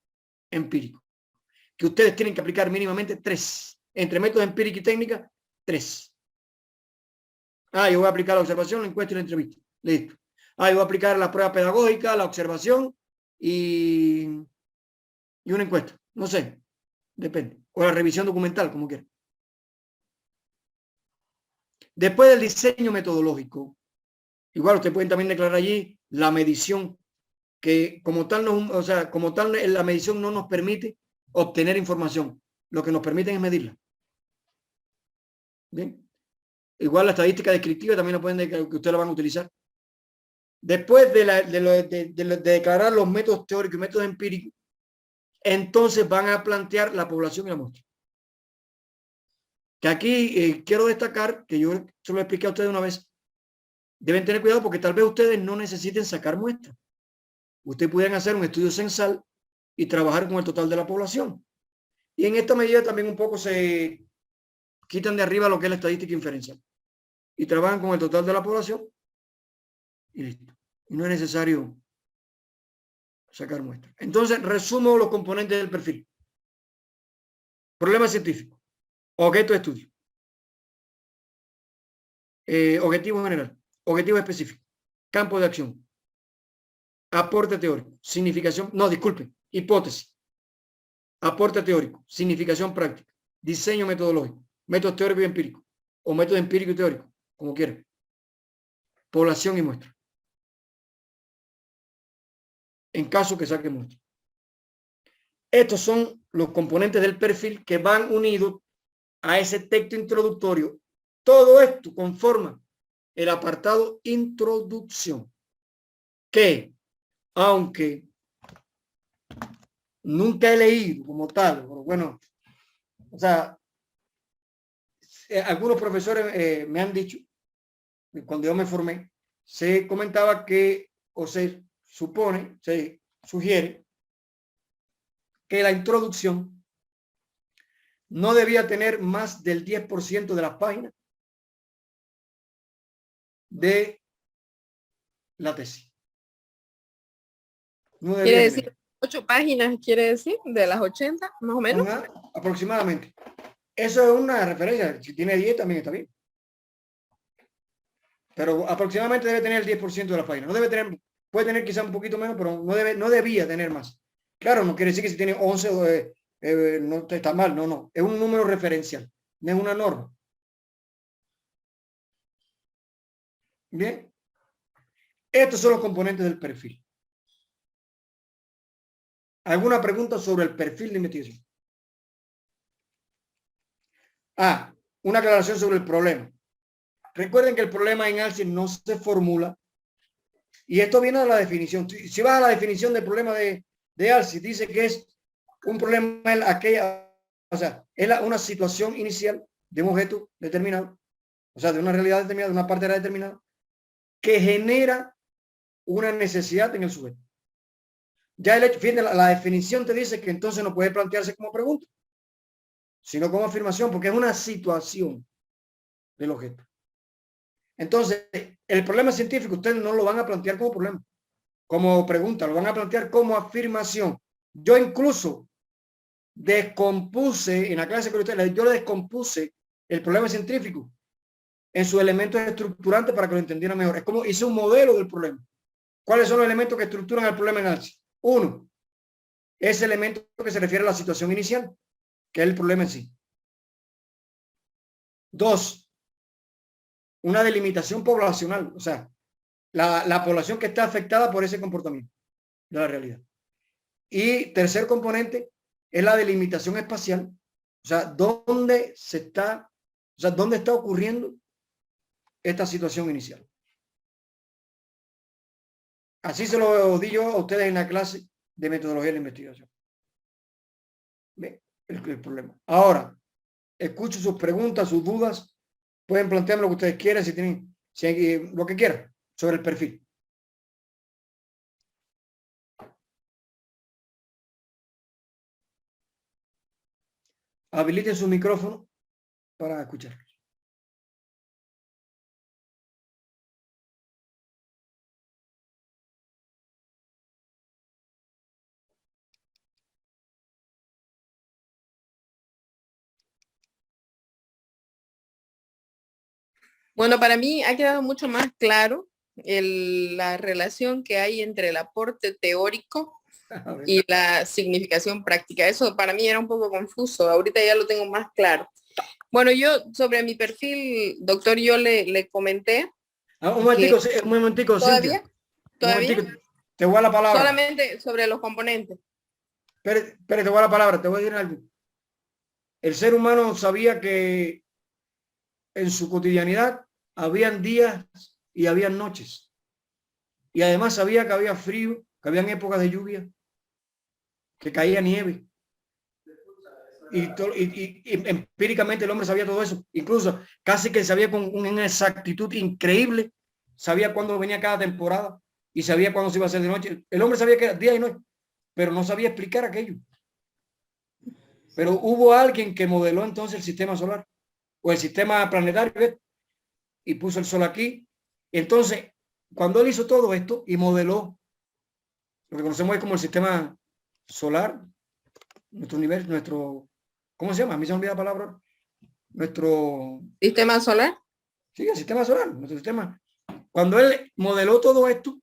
S2: empíricos, que ustedes tienen que aplicar mínimamente 3. Entre métodos empíricos y técnica, 3. Yo voy a aplicar la observación, la encuesta y la entrevista. Listo. Ahí voy a aplicar la prueba pedagógica, la observación y una encuesta. No sé, depende. O la revisión documental, como quiera. Después del diseño metodológico, igual ustedes pueden también declarar allí la medición, que como tal, no, o sea, como tal la medición no nos permite obtener información. Lo que nos permiten es medirla. Bien. Igual la estadística descriptiva también la pueden que ustedes la van a utilizar. Después de declarar los métodos teóricos y métodos empíricos, entonces van a plantear la población y la muestra. Que aquí quiero destacar, que yo se lo expliqué a ustedes una vez, deben tener cuidado porque tal vez ustedes no necesiten sacar muestras. Ustedes pueden hacer un estudio censal y trabajar con el total de la población. Y en esta medida también un poco se quitan de arriba lo que es la estadística inferencial. Y trabajan con el total de la población y listo. Y no es necesario sacar muestras. Entonces, resumo los componentes del perfil. Problema científico. Objeto de estudio. Objetivo general. Objetivo específico. Campo de acción. Aporte teórico. Significación. No, disculpen. Hipótesis. Aporte teórico. Significación práctica. Diseño metodológico. Método teórico y empírico. O método empírico y teórico. Como quieran. Población y muestra. En caso que saque muestra. Estos son los componentes del perfil que van unidos a ese texto introductorio. Todo esto conforma el apartado introducción, que aunque nunca he leído como tal, pero bueno, o sea, algunos profesores me han dicho, cuando yo me formé, se comentaba que, o se supone, se sugiere, que la introducción no debía tener más del 10% de las páginas de la tesis. No
S3: Quiere decir 8 páginas, quiere decir, de las 80, más o menos.
S2: Aproximadamente. Eso es una referencia. Si tiene 10 también está bien. Pero aproximadamente debe tener el 10% de la página. No debe tener, puede tener quizá un poquito menos, pero no debía tener más. Claro, no quiere decir que si tiene 11 no está mal. No, no. Es un número referencial. No es una norma. Bien. Estos son los componentes del perfil. ¿Alguna pregunta sobre el perfil de investigación? Una aclaración sobre el problema. Recuerden que el problema en ALCIS no se formula. Y esto viene de la definición. Si vas a la definición del problema de ALCIS, dice que es un problema es una situación inicial de un objeto determinado, o sea, de una realidad determinada, de una parte determinada, que genera una necesidad en el sujeto. Ya el hecho, fíjate, la definición te dice que entonces no puede plantearse como pregunta, sino como afirmación, porque es una situación del objeto. Entonces, el problema científico ustedes no lo van a plantear como problema, como pregunta, lo van a plantear como afirmación. Yo incluso descompuse, en la clase que ustedes, yo le descompuse el problema científico en sus elementos estructurantes para que lo entendieran mejor. Es como hice un modelo del problema. ¿Cuáles son los elementos que estructuran el problema en ALCIS? Uno, ese elemento que se refiere a la situación inicial, que es el problema en sí. Dos, una delimitación poblacional, o sea, la población que está afectada por ese comportamiento de la realidad. Y tercer componente es la delimitación espacial, o sea, dónde está ocurriendo esta situación inicial. Así se lo di yo a ustedes en la clase de metodología de la investigación. ¿Ve? El problema. Ahora, escucho sus preguntas, sus dudas. Pueden plantearme lo que ustedes quieran, si tienen lo que quieran sobre el perfil. Habiliten su micrófono para escuchar.
S3: Bueno, para mí ha quedado mucho más claro la relación que hay entre el aporte teórico
S2: A ver.
S3: y la significación práctica. Eso para mí era un poco confuso. Ahorita ya lo tengo más claro. Bueno, yo sobre mi perfil, doctor, yo le comenté.
S2: Un momentico, un momentico,
S3: ¿Todavía?
S2: Cintia.
S3: ¿Todavía?
S2: Un momentico, te voy a la palabra.
S3: Solamente sobre los componentes.
S2: Espere, te voy a la palabra, te voy a decir algo. El ser humano sabía que en su cotidianidad habían días y habían noches. Y además sabía que había frío, que habían épocas de lluvia, que caía nieve. Y empíricamente el hombre sabía todo eso. Incluso casi que sabía con una exactitud increíble. Sabía cuándo venía cada temporada y sabía cuándo se iba a hacer de noche. El hombre sabía que era día y noche, pero no sabía explicar aquello. Pero hubo alguien que modeló entonces el sistema solar o el sistema planetario, ¿ves? Y puso el sol aquí. Entonces, cuando él hizo todo esto y modeló lo que conocemos hoy como el sistema solar, nuestro universo, nuestro, ¿cómo se llama? A mí se me olvida la palabra. Nuestro
S3: ¿Sistema solar?
S2: sí, el sistema solar, nuestro sistema. Cuando él modeló todo esto,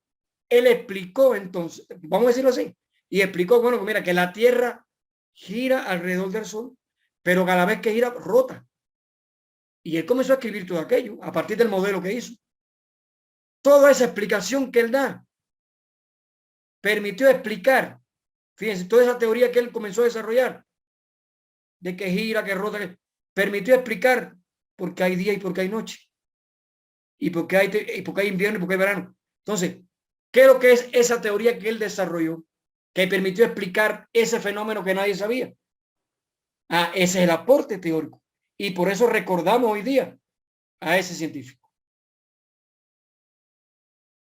S2: él explicó entonces, vamos a decirlo así, y explicó, bueno, mira, que la Tierra gira alrededor del Sol, pero cada vez que gira, rota. Y él comenzó a escribir todo aquello a partir del modelo que hizo. Toda esa explicación que él da permitió explicar, fíjense, toda esa teoría que él comenzó a desarrollar, de que gira, que rota, que permitió explicar por qué hay día y por qué hay noche, y por qué hay invierno y por qué hay verano. Entonces, ¿qué es lo que es esa teoría que él desarrolló, que permitió explicar ese fenómeno que nadie sabía? Ese es el aporte teórico. Y por eso recordamos hoy día a ese científico.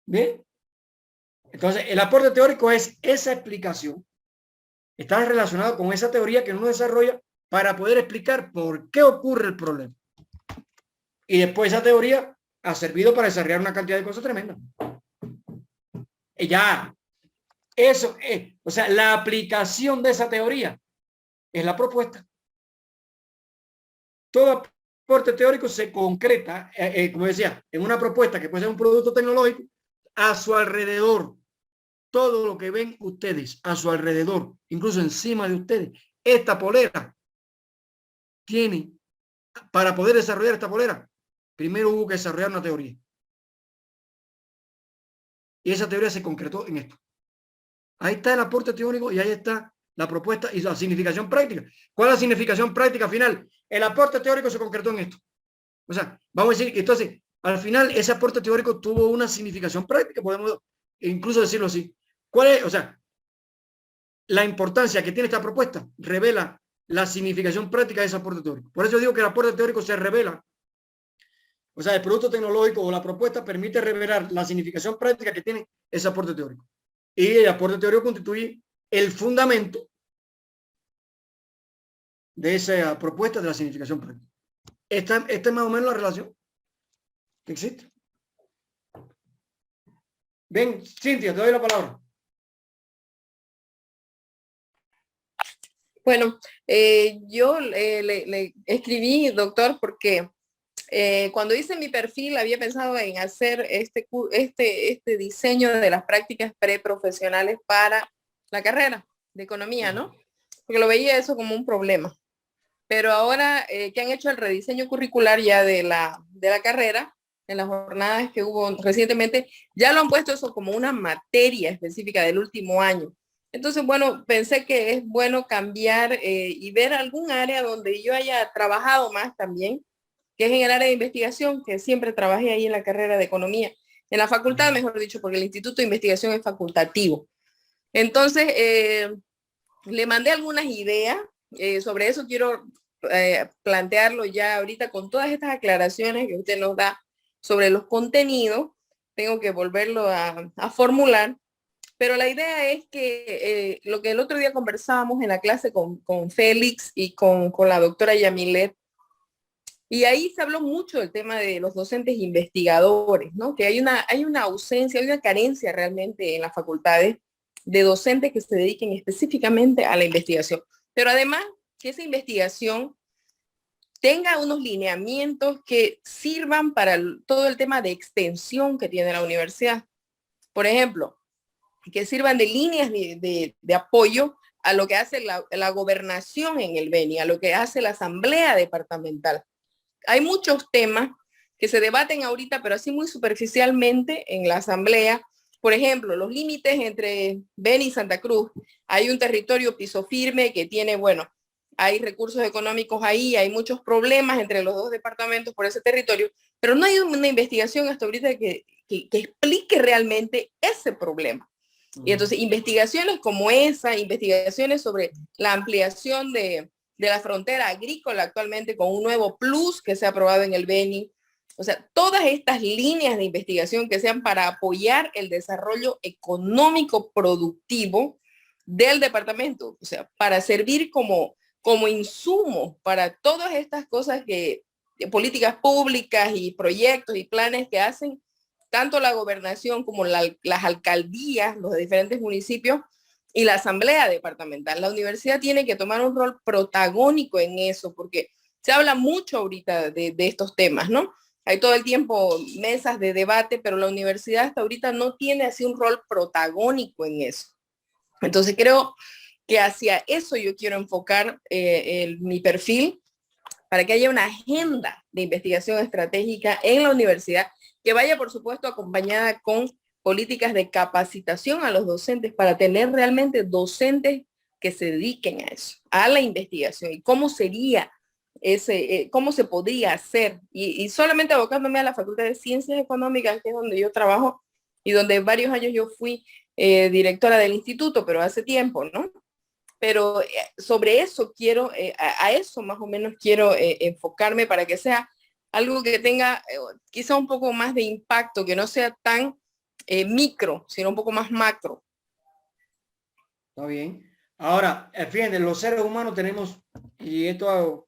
S2: Bien. Entonces, el aporte teórico es esa explicación. Está relacionado con esa teoría que uno desarrolla para poder explicar por qué ocurre el problema. Y después esa teoría ha servido para desarrollar una cantidad de cosas tremendas. Y ya, eso es, o sea, la aplicación de esa teoría es la propuesta. Todo aporte teórico se concreta, como decía, en una propuesta que puede ser un producto tecnológico a su alrededor. Todo lo que ven ustedes a su alrededor, incluso encima de ustedes, esta polera tiene, para poder desarrollar esta polera, primero hubo que desarrollar una teoría. Y esa teoría se concretó en esto. Ahí está el aporte teórico y ahí está la propuesta y la significación práctica. ¿Cuál es la significación práctica final? El aporte teórico se concretó en esto. O sea, vamos a decir que entonces, al final, ese aporte teórico tuvo una significación práctica, podemos incluso decirlo así. ¿Cuál es? O sea, la importancia que tiene esta propuesta revela la significación práctica de ese aporte teórico. Por eso digo que el aporte teórico se revela. O sea, el producto tecnológico o la propuesta permite revelar la significación práctica que tiene ese aporte teórico. Y el aporte teórico constituye el fundamento de esa propuesta de la significación práctica. Esta es más o menos la relación que existe. Bien, Cintia, te doy la palabra.
S3: Bueno, yo le escribí, doctor, porque cuando hice mi perfil había pensado en hacer este diseño de las prácticas preprofesionales para la carrera de economía, ¿no? Porque lo veía eso como un problema. Pero ahora que han hecho el rediseño curricular ya de la carrera, en las jornadas que hubo recientemente, ya lo han puesto eso como una materia específica del último año. Entonces, bueno, pensé que es bueno cambiar y ver algún área donde yo haya trabajado más también, que es en el área de investigación, que siempre trabajé ahí en la carrera de economía, en la facultad, mejor dicho, porque el Instituto de Investigación es facultativo. Entonces, le mandé algunas ideas, sobre eso quiero plantearlo ya ahorita con todas estas aclaraciones que usted nos da sobre los contenidos, tengo que volverlo a formular. Pero la idea es que lo que el otro día conversábamos en la clase con Félix y con la doctora Yamilet, y ahí se habló mucho del tema de los docentes investigadores, ¿no? Que hay una ausencia, hay una carencia realmente en las facultades de docentes que se dediquen específicamente a la investigación. Pero además que esa investigación tenga unos lineamientos que sirvan para todo el tema de extensión que tiene la universidad. Por ejemplo, que sirvan de líneas de apoyo a lo que hace la gobernación en el Beni, a lo que hace la asamblea departamental. Hay muchos temas que se debaten ahorita, pero así muy superficialmente en la asamblea. Por ejemplo, los límites entre Beni y Santa Cruz. Hay un territorio piso firme que tiene, bueno, hay recursos económicos ahí, hay muchos problemas entre los dos departamentos por ese territorio, pero no hay una investigación hasta ahorita que explique realmente ese problema. Y entonces investigaciones como esa, investigaciones sobre la ampliación de la frontera agrícola actualmente con un nuevo plus que se ha aprobado en el Beni. O sea, todas estas líneas de investigación que sean para apoyar el desarrollo económico productivo del departamento, o sea, para servir como insumo para todas estas cosas políticas públicas y proyectos y planes que hacen tanto la gobernación como las alcaldías, los diferentes municipios y la asamblea departamental. La universidad tiene que tomar un rol protagónico en eso, porque se habla mucho ahorita de estos temas, ¿no? Hay todo el tiempo mesas de debate, pero la universidad hasta ahorita no tiene así un rol protagónico en eso. Entonces creo que hacia eso yo quiero enfocar mi perfil, para que haya una agenda de investigación estratégica en la universidad que vaya, por supuesto, acompañada con políticas de capacitación a los docentes para tener realmente docentes que se dediquen a eso, a la investigación y cómo sería cómo se podría hacer. Y solamente abocándome a la Facultad de Ciencias Económicas, que es donde yo trabajo y donde varios años yo fui directora del instituto, pero hace tiempo, ¿no? Pero sobre eso quiero, a eso más o menos quiero enfocarme para que sea algo que tenga quizá un poco más de impacto, que no sea tan micro, sino un poco más macro.
S2: Está bien. Ahora, fíjense, los seres humanos tenemos, y esto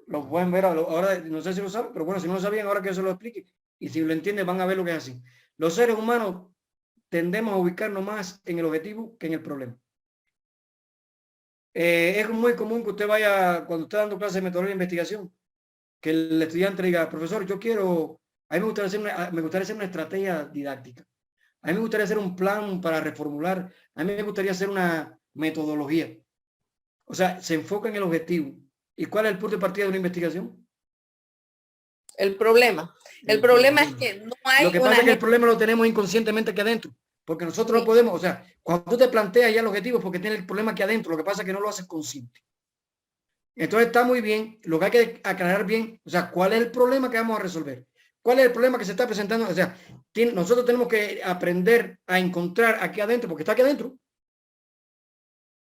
S2: lo pueden ver ahora, no sé si lo saben, pero bueno, si no lo sabían, ahora que yo se lo explique, y si lo entienden van a ver lo que es así. Los seres humanos tendemos a ubicarnos más en el objetivo que en el problema. Es muy común que usted vaya, cuando está dando clases de metodología de investigación, que el estudiante diga, profesor, a mí me gustaría hacer una estrategia didáctica. A mí me gustaría hacer un plan para reformular. A mí me gustaría hacer una metodología. O sea, se enfoca en el objetivo. ¿Y cuál es el punto de partida de una investigación?
S3: El problema. El problema es que no hay.
S2: Lo que pasa es que el problema lo tenemos inconscientemente aquí adentro. Porque nosotros no podemos, o sea, cuando tú te planteas ya el objetivo es porque tienes el problema aquí adentro. Lo que pasa es que no lo haces consciente. Entonces está muy bien. Lo que hay que aclarar bien, o sea, ¿cuál es el problema que vamos a resolver? ¿Cuál es el problema que se está presentando? O sea, nosotros tenemos que aprender a encontrar aquí adentro, porque está aquí adentro,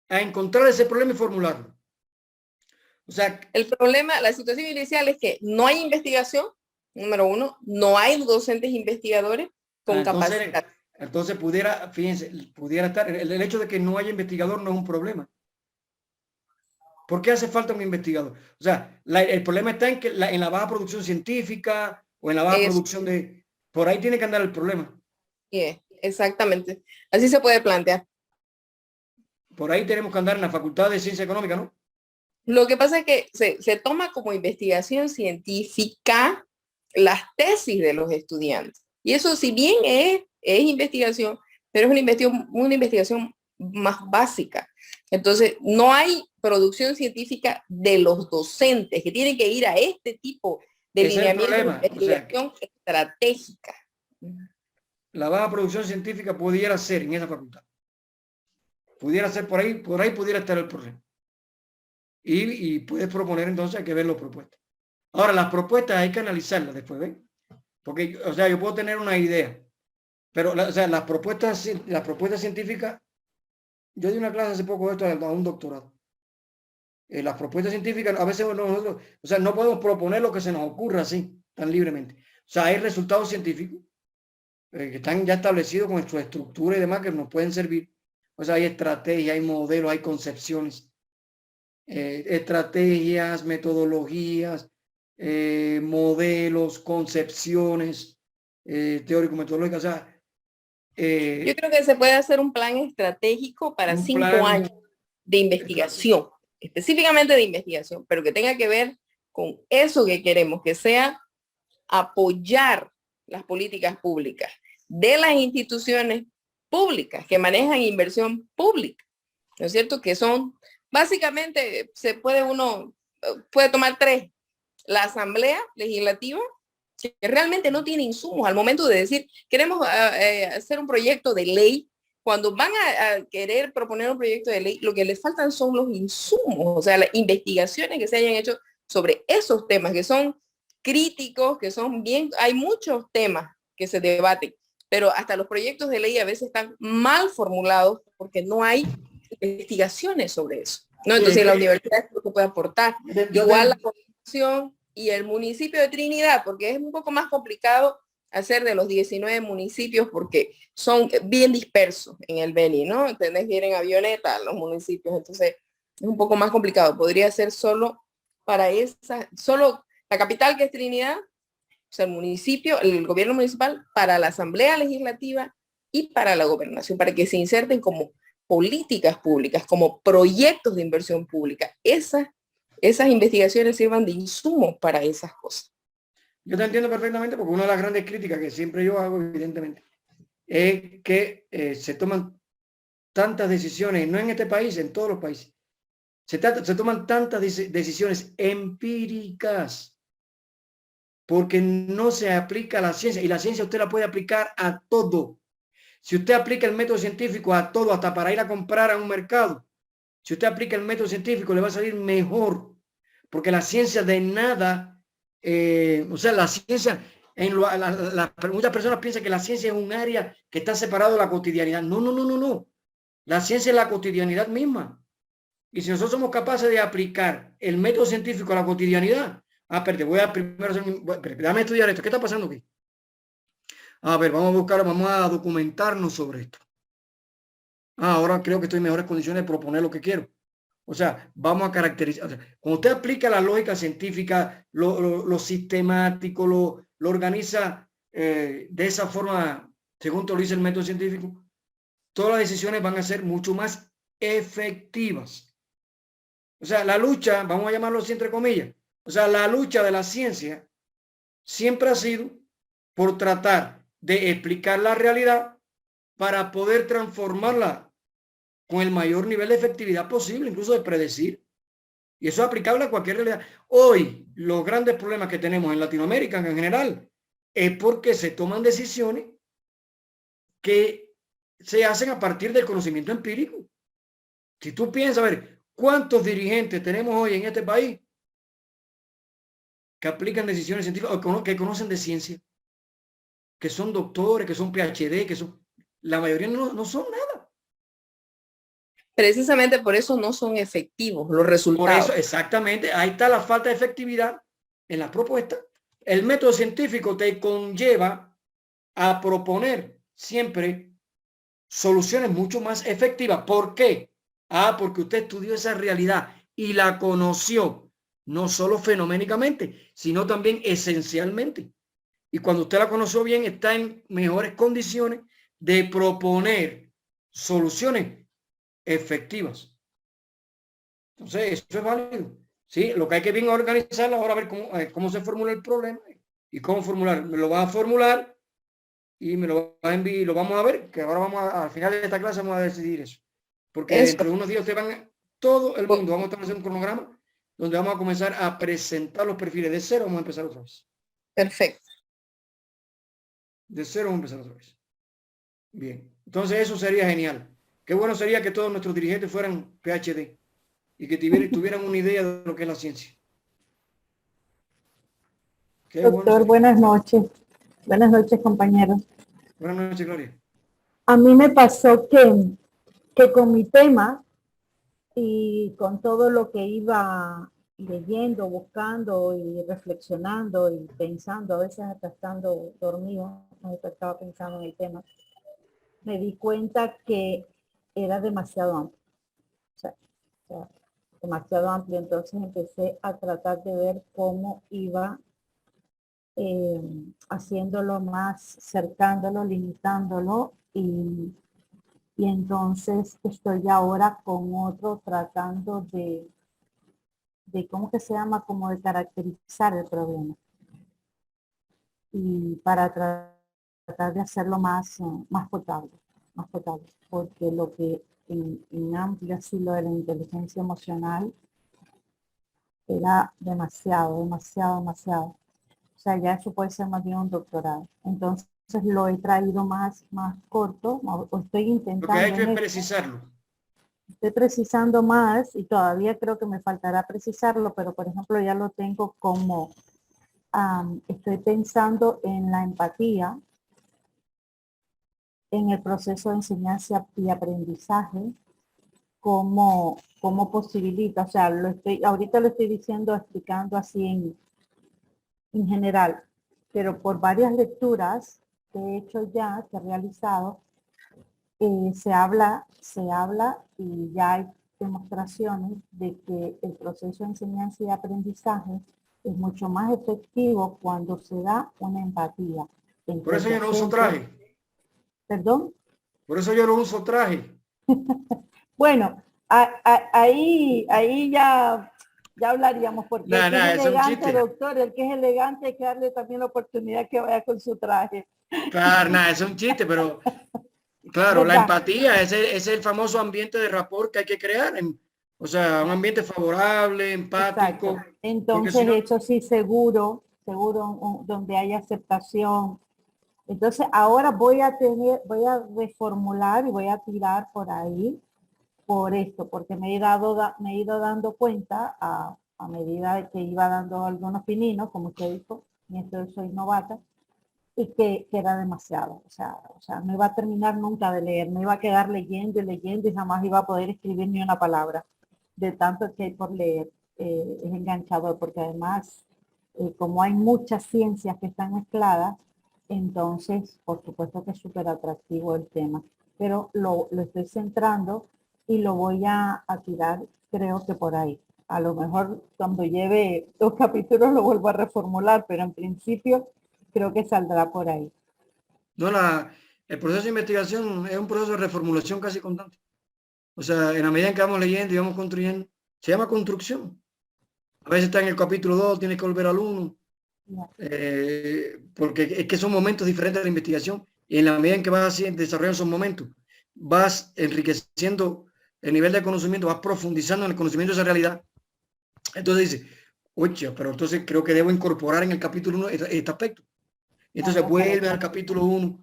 S2: a encontrar ese problema y formularlo. O sea,
S3: el problema, la situación inicial es que no hay investigación, número uno, no hay docentes investigadores con capacidad.
S2: Entonces fíjense, pudiera estar, el hecho de que no haya investigador no es un problema. ¿Por qué hace falta un investigador? O sea, el problema está en que en la baja producción científica o en la baja producción de... Por ahí tiene que andar el problema.
S3: Exactamente. Así se puede plantear.
S2: Por ahí tenemos que andar en la Facultad de Ciencia Económica, ¿no?
S3: Lo que pasa es que se toma como investigación científica las tesis de los estudiantes. Y eso, si bien es investigación, pero es una investigación más básica. Entonces, no hay producción científica de los docentes que tienen que ir a este tipo de lineamiento de investigación estratégica.
S2: La baja producción científica pudiera ser en esa facultad. Pudiera ser por ahí pudiera estar el problema. Y puedes proponer, entonces hay que ver las propuestas. Ahora, las propuestas hay que analizarlas después, ¿ven? Porque, o sea, yo puedo tener una idea, pero las propuestas científicas, yo di una clase hace poco de esto a un doctorado. Las propuestas científicas, a veces nosotros, o sea, no podemos proponer lo que se nos ocurra así, tan libremente. O sea, hay resultados científicos que están ya establecidos con su estructura y demás que nos pueden servir. O sea, hay estrategias, hay modelos, hay concepciones, estrategias, metodologías, modelos, concepciones teórico-metodológicas. O sea,
S3: yo creo que se puede hacer un plan estratégico para 5 años de investigación, específicamente de investigación, pero que tenga que ver con eso que queremos, que sea apoyar las políticas públicas de las instituciones públicas que manejan inversión pública, ¿no es cierto? Que son, básicamente, uno puede tomar tres: la Asamblea Legislativa, que realmente no tiene insumos al momento de decir, queremos hacer un proyecto de ley. Cuando van a querer proponer un proyecto de ley, lo que les faltan son los insumos, o sea, las investigaciones que se hayan hecho sobre esos temas, que son críticos, que son bien, hay muchos temas que se debaten, pero hasta los proyectos de ley a veces están mal formulados porque no hay investigaciones sobre eso, ¿no? Entonces sí, la universidad es lo que puede aportar. Igual la Constitución y el municipio de Trinidad, porque es un poco más complicado hacer de los 19 municipios porque son bien dispersos en el Beni, ¿no? ¿Entendés? Vienen avionetas los municipios, entonces es un poco más complicado. Podría ser solo para solo la capital, que es Trinidad, o sea, el municipio, el gobierno municipal, para la Asamblea Legislativa y para la gobernación, para que se inserten como políticas públicas, como proyectos de inversión pública. Esas investigaciones sirvan de insumos para esas cosas.
S2: Yo te entiendo perfectamente, porque una de las grandes críticas que siempre yo hago, evidentemente, es que se toman tantas decisiones, no en este país, en todos los países, se toman tantas decisiones empíricas, porque no se aplica la ciencia, y la ciencia usted la puede aplicar a todo. Si usted aplica el método científico a todo, hasta para ir a comprar a un mercado, si usted aplica el método científico, le va a salir mejor, porque la ciencia de nada... o sea, la ciencia, muchas personas piensan que la ciencia es un área que está separado de la cotidianidad. No, no, no, no, no. La ciencia es la cotidianidad misma. Y si nosotros somos capaces de aplicar el método científico a la cotidianidad, espérate, voy a primero déjame estudiar esto. ¿Qué está pasando aquí? A ver, vamos a buscar, vamos a documentarnos sobre esto. Ahora creo que estoy en mejores condiciones de proponer lo que quiero. O sea, vamos a caracterizar. O sea, cuando usted aplica la lógica científica, lo sistemático, lo organiza de esa forma, según te lo dice el método científico, todas las decisiones van a ser mucho más efectivas. O sea, la lucha, vamos a llamarlo así entre comillas, o sea, la lucha de la ciencia siempre ha sido por tratar de explicar la realidad para poder transformarla con el mayor nivel de efectividad posible, incluso de predecir. Y eso es aplicable a cualquier realidad. Hoy, los grandes problemas que tenemos en Latinoamérica en general es porque se toman decisiones que se hacen a partir del conocimiento empírico. Si tú piensas, a ver, ¿cuántos dirigentes tenemos hoy en este país que aplican decisiones científicas o que conocen de ciencia? Que son doctores, que son PhD, que son... La mayoría no son nada.
S3: Precisamente por eso no son efectivos los resultados.
S2: Por eso, exactamente, ahí está la falta de efectividad en la propuesta. El método científico te conlleva a proponer siempre soluciones mucho más efectivas. ¿Por qué? Porque usted estudió esa realidad y la conoció, no solo fenoménicamente, sino también esencialmente. Y cuando usted la conoció bien, está en mejores condiciones de proponer soluciones efectivas. Entonces, eso es válido. Sí, lo que hay que bien organizarlo ahora, a ver cómo se formula el problema y cómo formular. Me lo vas a formular y me lo vas a enviar y lo vamos a ver, que ahora al final de esta clase vamos a decidir eso. Porque dentro de unos días ustedes van, todo el mundo, vamos a hacer un cronograma donde vamos a comenzar a presentar los perfiles de cero. Vamos a empezar otra vez.
S3: Perfecto.
S2: De cero vamos a empezar otra vez. Bien, entonces eso sería genial. Qué bueno sería que todos nuestros dirigentes fueran PhD y que tuvieran una idea de lo que es la ciencia. Qué
S5: Doctor, buenas noches. Buenas noches, compañeros.
S2: Buenas noches, Gloria.
S5: A mí me pasó que con mi tema y con todo lo que iba leyendo, buscando y reflexionando y pensando, a veces hasta estando dormido, estaba pensando en el tema, me di cuenta que era demasiado amplio. O sea, demasiado amplio. Entonces empecé a tratar de ver cómo iba haciéndolo más, cercándolo, limitándolo y entonces estoy ahora con otro tratando de ¿cómo que se llama? Como de caracterizar el problema. Y para tratar de hacerlo más potable, porque lo que en amplio así lo de la inteligencia emocional era demasiado. O sea, ya eso puede ser más bien un doctorado. Entonces lo he traído más corto, o estoy
S2: Lo que ha hecho
S5: intentando
S2: es precisarlo.
S5: estoy precisando más y todavía creo que me faltará precisarlo, pero por ejemplo ya lo tengo como, estoy pensando en la empatía, en el proceso de enseñanza y aprendizaje, cómo posibilita, o sea, ahorita lo estoy diciendo, explicando así en general, pero por varias lecturas que he hecho ya, que he realizado, se habla y ya hay demostraciones de que el proceso de enseñanza y aprendizaje es mucho más efectivo cuando se da una empatía.
S2: Por eso yo no uso traje.
S5: ¿Perdón?
S2: Por eso yo no uso traje.
S5: Bueno, ahí ya hablaríamos, porque el que es
S2: Es un
S5: elegante,
S2: chiste.
S5: doctor, el que es elegante hay que darle también la oportunidad que vaya con su traje.
S2: Claro, es un chiste, pero claro, la
S5: ¿Verdad?
S2: empatía es el famoso ambiente de rapport que hay que crear. O sea, un ambiente favorable, empático.
S5: Exacto.
S2: Porque
S5: Entonces,
S2: si no,
S5: eso sí, seguro, donde hay aceptación. Entonces, ahora voy a reformular y voy a tirar por ahí, por esto, porque me he ido dando cuenta a medida de que iba dando algunos pininos, como usted dijo, y esto soy novata, y que era demasiado. O sea, no iba a terminar nunca de leer, me iba a quedar leyendo y jamás iba a poder escribir ni una palabra de tanto que hay por leer. Es enganchador porque además, como hay muchas ciencias que están mezcladas, entonces por supuesto que es súper atractivo el tema, pero lo estoy centrando y lo voy a tirar, creo que por ahí. A lo mejor cuando lleve 2 capítulos lo vuelvo a reformular, pero en principio creo que saldrá por ahí.
S2: no el proceso de investigación es un proceso de reformulación casi constante. O sea, en la medida en que vamos leyendo y vamos construyendo, se llama construcción. A veces está en el capítulo 2, tienes que volver al 1, porque es que son momentos diferentes de la investigación y en la medida en que vas desarrollando esos momentos, vas enriqueciendo el nivel de conocimiento, vas profundizando en el conocimiento de esa realidad. Entonces dice, oye, pero entonces creo que debo incorporar en el capítulo 1 este aspecto. Entonces vuelve al capítulo 1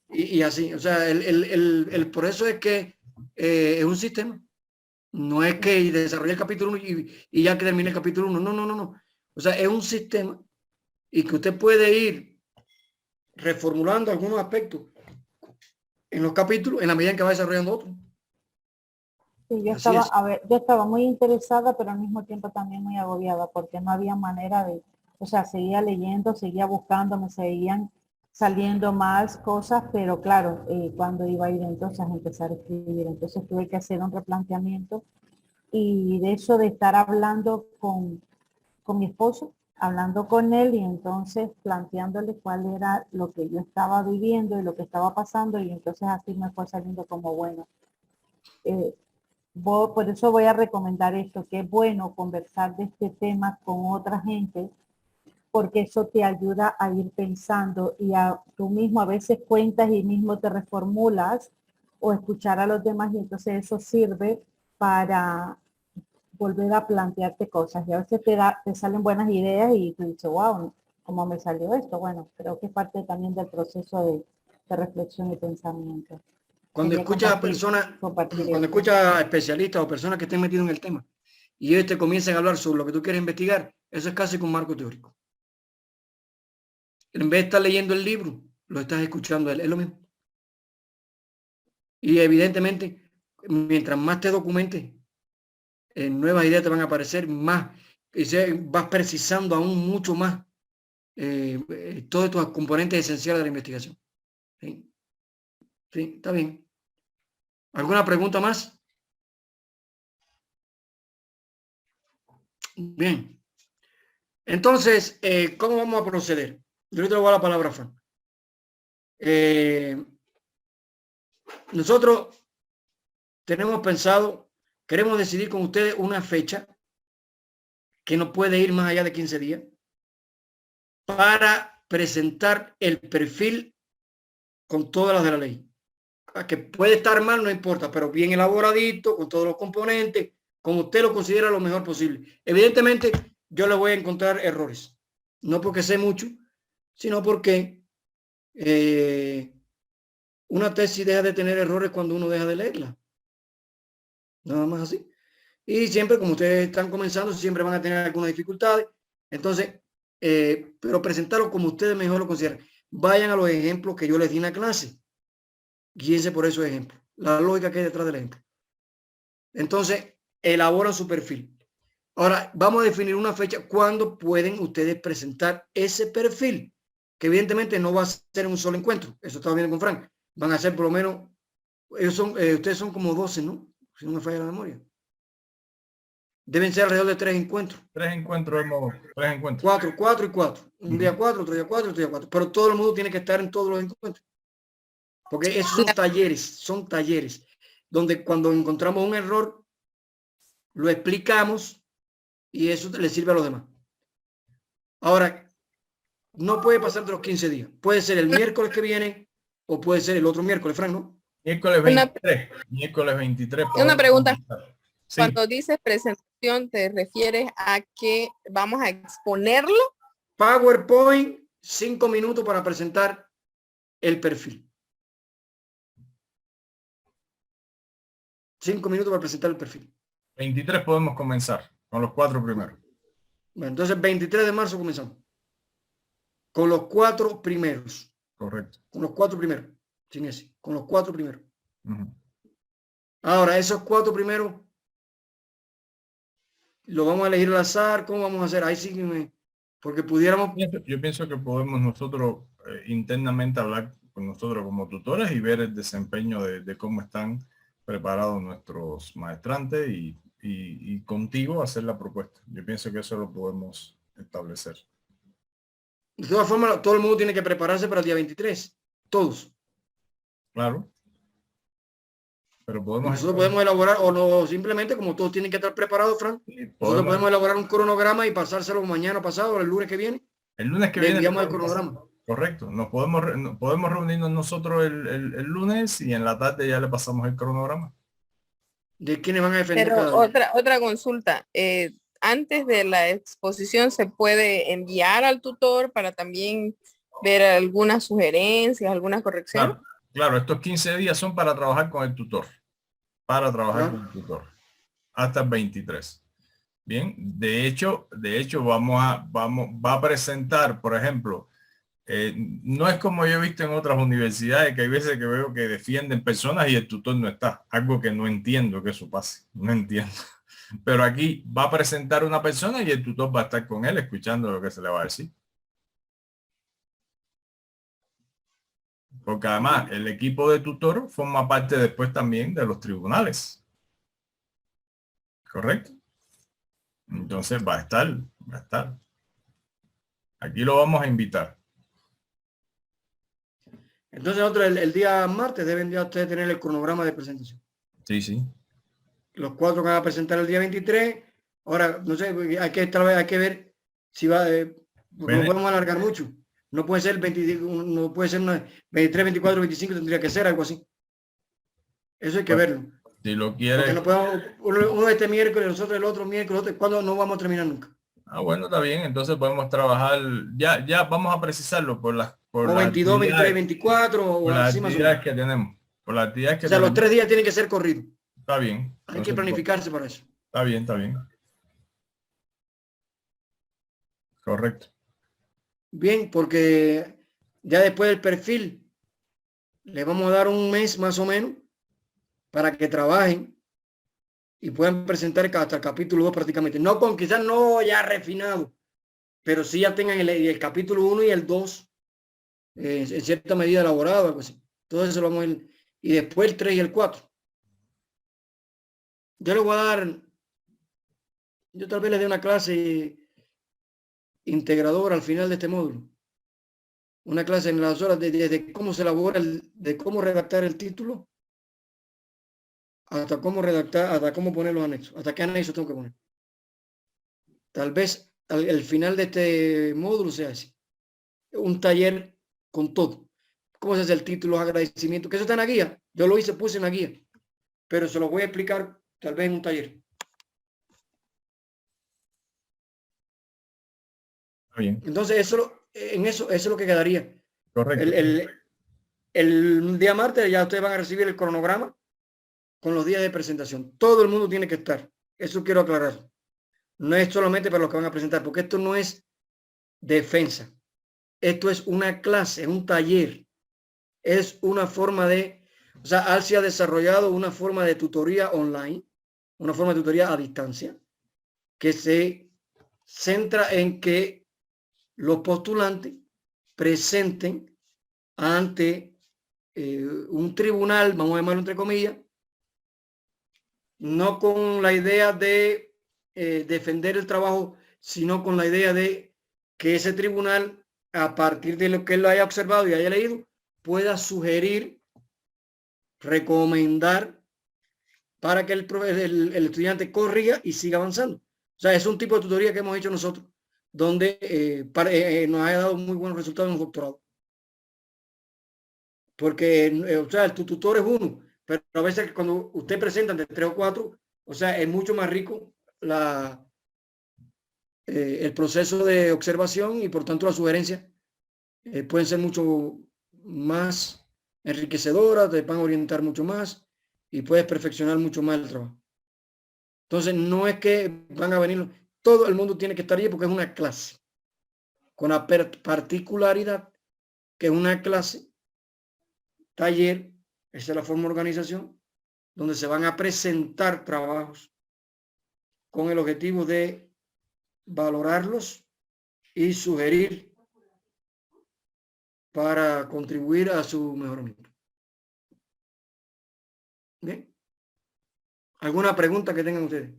S2: y así. O sea, por eso es que es un sistema. No es que desarrolle el capítulo 1 y ya que termine el capítulo 1. No. O sea, es un sistema y que usted puede ir reformulando algunos aspectos en los capítulos en la medida en que va desarrollando otros.
S5: Sí, yo estaba muy interesada, pero al mismo tiempo también muy agobiada, porque no había manera de, o sea, seguía leyendo, seguía buscando, me seguían saliendo más cosas, pero claro, cuando iba a ir entonces a empezar a escribir, entonces tuve que hacer un replanteamiento y de eso de estar hablando con mi esposo, hablando con él y entonces planteándole cuál era lo que yo estaba viviendo y lo que estaba pasando y entonces así me fue saliendo como bueno. Por eso voy a recomendar esto, que es bueno conversar de este tema con otra gente, porque eso te ayuda a ir pensando y tú mismo a veces cuentas y mismo te reformulas o escuchar a los demás y entonces eso sirve para volver a plantearte cosas y a veces te salen buenas ideas y tú dices, wow, ¿cómo me salió esto? Bueno, creo que es parte también del proceso de reflexión y pensamiento.
S2: Cuando escuchas a personas, cuando escuchas a especialistas o personas que estén metidos en el tema y ellos te comiencen a hablar sobre lo que tú quieres investigar, eso es casi como un marco teórico. En vez de estar leyendo el libro, lo estás escuchando a él, es lo mismo. Y evidentemente, mientras más te documentes, nuevas ideas te van a aparecer más, y vas precisando aún mucho más todos estos componentes esenciales de la investigación. ¿Sí? Sí, está bien. ¿Alguna pregunta más? Bien. Entonces, ¿cómo vamos a proceder? Yo le doy la palabra a Fran. Nosotros tenemos pensado, queremos decidir con ustedes una fecha que no puede ir más allá de 15 días para presentar el perfil con todas las de la ley. Que puede estar mal, no importa, pero bien elaboradito, con todos los componentes, como usted lo considera lo mejor posible. Evidentemente, yo le voy a encontrar errores, no porque sé mucho, sino porque una tesis deja de tener errores cuando uno deja de leerla. Nada más así. Y siempre, como ustedes están comenzando, siempre van a tener algunas dificultades. Entonces, pero presentarlo como ustedes mejor lo consideran. Vayan a los ejemplos que yo les di en la clase. Guíense por esos ejemplos. La lógica que hay detrás del ejemplo. Entonces, elaboran su perfil. Ahora, vamos a definir una fecha cuando pueden ustedes presentar ese perfil, que evidentemente no va a ser un solo encuentro. Eso estaba viendo con Frank. Van a ser por lo menos, ustedes son como 12, ¿no? Si no me falla la memoria. Deben ser alrededor de 3 encuentros.
S1: 3 encuentros, 3 encuentros.
S2: 4 y 4. Un día 4, otro día 4, otro día 4. Pero todo el mundo tiene que estar en todos los encuentros. Porque esos son talleres, donde cuando encontramos un error, lo explicamos y eso le sirve a los demás. Ahora, no puede pasar de los 15 días. Puede ser el miércoles que viene o puede ser el otro miércoles, Frank, ¿no?
S1: Miércoles 23. Miércoles 23.
S3: Una pregunta.
S1: Sí.
S3: Cuando dices presentación, ¿te refieres a que vamos a exponerlo?
S2: PowerPoint, 5 minutos para presentar el perfil. 5 minutos para presentar el perfil.
S1: 23 podemos comenzar con los 4 primeros.
S2: Bueno, entonces 23 de marzo comenzamos. Con los 4 primeros.
S1: Correcto.
S2: Con los 4 primeros. Sin ese. Con los 4 primeros. Ahora, esos 4 primeros lo vamos a elegir al azar. ¿Cómo vamos a hacer? Ahí sí me... Porque pudiéramos...
S1: Yo pienso que podemos nosotros internamente hablar con nosotros como tutores y ver el desempeño de cómo están preparados nuestros maestrantes y contigo hacer la propuesta. Yo pienso que eso lo podemos establecer.
S2: De todas formas, todo el mundo tiene que prepararse para el día 23. Todos.
S1: Claro. Pero podemos...
S2: Nosotros podemos elaborar, o no, simplemente como todos tienen que estar preparados, Frank,
S1: sí,
S2: nosotros podemos elaborar un cronograma y pasárselo mañana pasado o el lunes que viene.
S1: El lunes que
S2: le
S1: viene.
S2: enviamos el cronograma.
S1: Correcto. Podemos reunirnos nosotros el lunes y en la tarde ya le pasamos el cronograma.
S2: De quiénes van a defender
S3: Pero
S2: cada
S3: otra consulta. Antes de la exposición se puede enviar al tutor para también ver algunas sugerencias, algunas correcciones.
S1: Claro, estos 15 días son para trabajar con el tutor. Para trabajar con el tutor. Hasta el 23. Bien, de hecho va a presentar, por ejemplo, no es como yo he visto en otras universidades, que hay veces que veo que defienden personas y el tutor no está. Algo que no entiendo que eso pase. No entiendo. Pero aquí va a presentar una persona y el tutor va a estar con él escuchando lo que se le va a decir. Porque además el equipo de tutor forma parte después también de los tribunales. ¿Correcto? Entonces va a estar. Aquí lo vamos a invitar.
S2: Entonces nosotros el día martes deben ya ustedes tener el cronograma de presentación.
S1: Sí.
S2: Los 4 que van a presentar el día 23. Ahora, no sé, hay que ver si va, no podemos alargar mucho. No puede ser 23, 24, 25, tendría que ser algo así. Eso hay que verlo.
S1: Si lo quiere.
S2: Porque no podemos, uno este miércoles, nosotros el otro miércoles, cuando no vamos a terminar nunca.
S1: Bueno, está bien, entonces podemos trabajar, ya vamos a precisarlo por las...
S2: O 22, 23, 24 o
S1: las
S2: así más o
S1: actividades
S2: menos.
S1: que tenemos. Por las actividades que
S2: o sea,
S1: tenemos.
S2: los 3 días tienen que ser corridos.
S1: Está bien.
S2: Hay que planificarse para eso.
S1: Está bien. Correcto.
S2: Bien, porque ya después del perfil le vamos a dar un mes más o menos para que trabajen y puedan presentar hasta el capítulo 2 prácticamente. No con quizás no ya refinado, pero sí ya tengan el capítulo 1 y el 2 en cierta medida elaborado, algo así. Todo eso lo vamos a ir. Y después el 3 y el 4. Yo le voy a dar, yo tal vez les dé una clase integradora al final de este módulo. Una clase en las horas de cómo se elabora, de cómo redactar el título, hasta cómo redactar, hasta cómo poner los anexos, hasta qué anexos tengo que poner. tal vez al final de este módulo sea así. Un taller con todo. ¿Cómo se hace el título, los agradecimientos? Que eso está en la guía. Yo lo hice, puse en la guía. Pero se lo voy a explicar tal vez en un taller.
S1: Bien.
S2: Entonces, eso es lo que quedaría.
S1: Correcto.
S2: El día martes ya ustedes van a recibir el cronograma con los días de presentación. Todo el mundo tiene que estar. Eso quiero aclarar. No es solamente para los que van a presentar, porque esto no es defensa. Esto es una clase, es un taller. Es una forma de, o sea, ALCI ha desarrollado una forma de tutoría online, una forma de tutoría a distancia, que se centra en que los postulantes presenten ante un tribunal, vamos a llamarlo entre comillas, no con la idea de defender el trabajo, sino con la idea de que ese tribunal, a partir de lo que él lo haya observado y haya leído, pueda sugerir, recomendar para que el estudiante corrija y siga avanzando. O sea, es un tipo de tutoría que hemos hecho nosotros, donde nos ha dado muy buenos resultados en un doctorado. Porque, o sea, tu tutor es uno, pero a veces cuando usted presenta de 3 o 4, o sea, es mucho más rico el proceso de observación y por tanto las sugerencias pueden ser mucho más enriquecedoras, te van a orientar mucho más y puedes perfeccionar mucho más el trabajo. Entonces, no es que van a venir, todo el mundo tiene que estar allí porque es una clase, con la particularidad que es una clase, taller, esa es la forma de organización, donde se van a presentar trabajos con el objetivo de valorarlos y sugerir para contribuir a su mejoramiento. ¿Bien? ¿Alguna pregunta que tengan ustedes?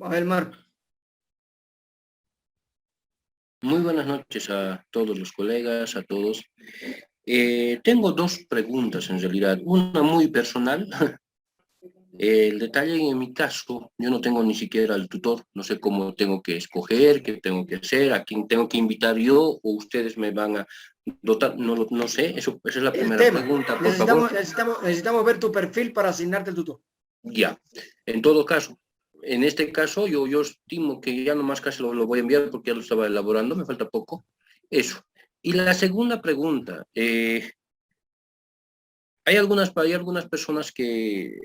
S2: A ver, Marco.
S6: Muy buenas noches a todos los colegas, a todos. Tengo dos preguntas en realidad, una muy personal. El detalle en mi caso, yo no tengo ni siquiera el tutor, no sé cómo tengo que escoger, qué tengo que hacer, a quién tengo que invitar yo o ustedes me van a dotar, no sé, esa es la primera pregunta, por favor.
S2: Necesitamos ver tu perfil para asignarte el tutor.
S6: Ya, en todo caso, en este caso yo estimo que ya nomás casi lo voy a enviar porque ya lo estaba elaborando, me falta poco, eso. Y la segunda pregunta, hay algunas personas que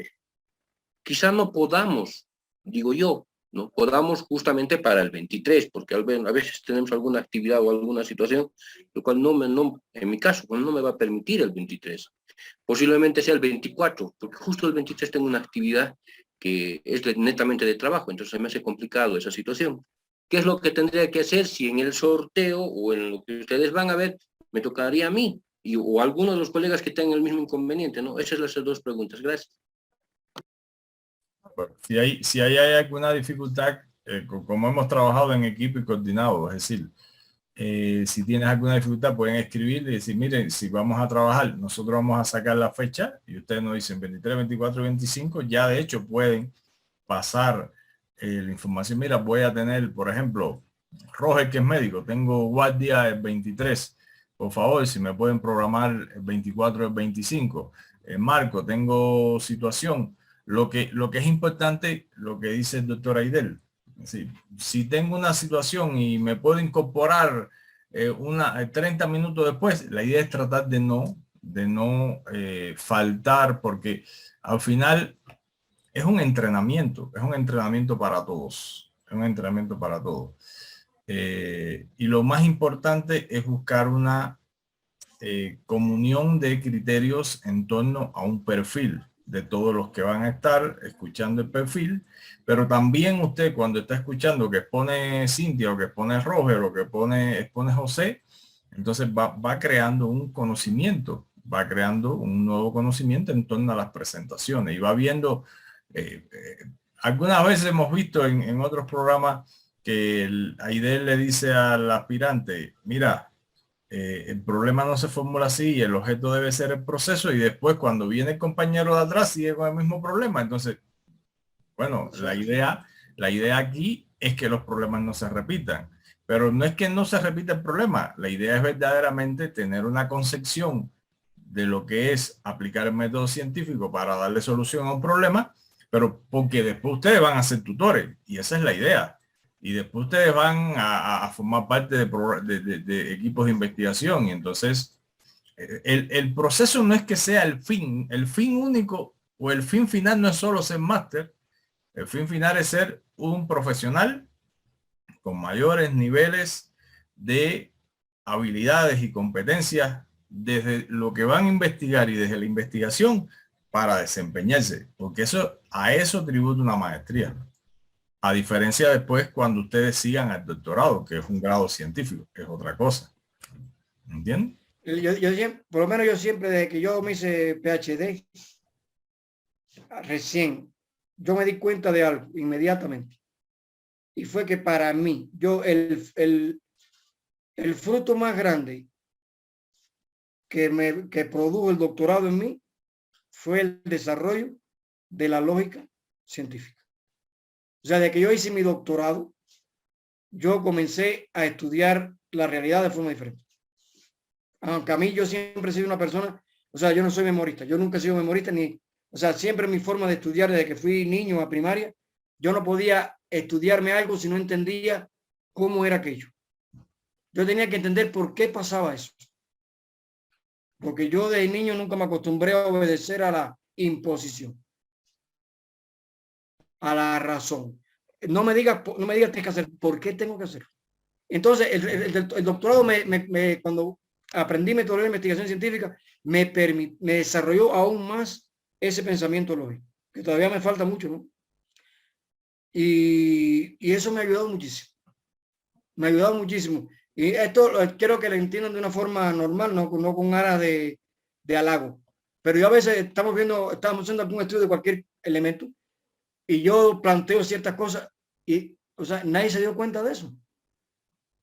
S6: quizá no podamos, digo yo, no podamos justamente para el 23, porque a veces tenemos alguna actividad o alguna situación, lo cual en mi caso, no me va a permitir el 23. Posiblemente sea el 24, porque justo el 23 tengo una actividad que es netamente de trabajo, entonces me hace complicado esa situación. ¿Qué es lo que tendría que hacer si en el sorteo o en lo que ustedes van a ver me tocaría a mí o a alguno de los colegas que tengan el mismo inconveniente, ¿no? Esas son las dos preguntas. Gracias.
S1: Bueno, si hay alguna dificultad, como hemos trabajado en equipo y coordinado, es decir, si tienes alguna dificultad pueden escribir y decir, miren, si vamos a trabajar, nosotros vamos a sacar la fecha y ustedes nos dicen 23, 24, 25, ya de hecho pueden pasar la información. Mira, voy a tener, por ejemplo, Roger, que es médico, tengo guardia el 23, por favor, si me pueden programar el 24, el 25. Marco, tengo situación. Lo que es importante, lo que dice el doctor Aidel, si tengo una situación y me puedo incorporar 30 minutos después, la idea es tratar de no faltar, porque al final es un entrenamiento para todos, es un entrenamiento para todos. Y lo más importante es buscar una comunión de criterios en torno a un perfil de todos los que van a estar escuchando el perfil, pero también usted cuando está escuchando que expone Cintia o que expone Roger o que expone José, entonces va creando un conocimiento, va creando un nuevo conocimiento en torno a las presentaciones y va viendo, algunas veces hemos visto en otros programas que el Aidel le dice al aspirante, mira, el problema no se formula así y el objeto debe ser el proceso, y después cuando viene el compañero de atrás sigue con el mismo problema. Entonces, bueno, la idea aquí es que los problemas no se repitan. Pero no es que no se repita el problema. La idea es verdaderamente tener una concepción de lo que es aplicar el método científico para darle solución a un problema, pero porque después ustedes van a ser tutores y esa es la idea. Y después ustedes van a formar parte de equipos de investigación y entonces el proceso no es que sea el fin único o el fin final no es solo ser máster, el fin final es ser un profesional con mayores niveles de habilidades y competencias desde lo que van a investigar y desde la investigación para desempeñarse, porque a eso tributa una maestría. A diferencia después cuando ustedes sigan al doctorado, que es un grado científico, que es otra cosa. ¿Entienden?
S2: Por lo menos yo siempre, desde que yo me hice PhD, recién, yo me di cuenta de algo inmediatamente. Y fue que para mí, el fruto más grande que produjo el doctorado en mí fue el desarrollo de la lógica científica. O sea, de que yo hice mi doctorado, yo comencé a estudiar la realidad de forma diferente. Aunque a mí yo siempre he sido una persona, o sea, yo no soy memorista, yo nunca he sido memorista o sea, siempre mi forma de estudiar desde que fui niño a primaria, yo no podía estudiarme algo si no entendía cómo era aquello. Yo tenía que entender por qué pasaba eso. Porque yo de niño nunca me acostumbré a obedecer a la imposición, a la razón. No me digas tienes que hacer, ¿por qué tengo que hacer? Entonces, el doctorado cuando aprendí metodología de investigación científica, me desarrolló aún más ese pensamiento lógico, que todavía me falta mucho, ¿no? Y eso me ha ayudado muchísimo. Me ha ayudado muchísimo. Y esto quiero que lo entiendan de una forma normal, no con aras de halago. Pero yo a veces estamos haciendo algún estudio de cualquier elemento y yo planteo ciertas cosas y, o sea, nadie se dio cuenta de eso.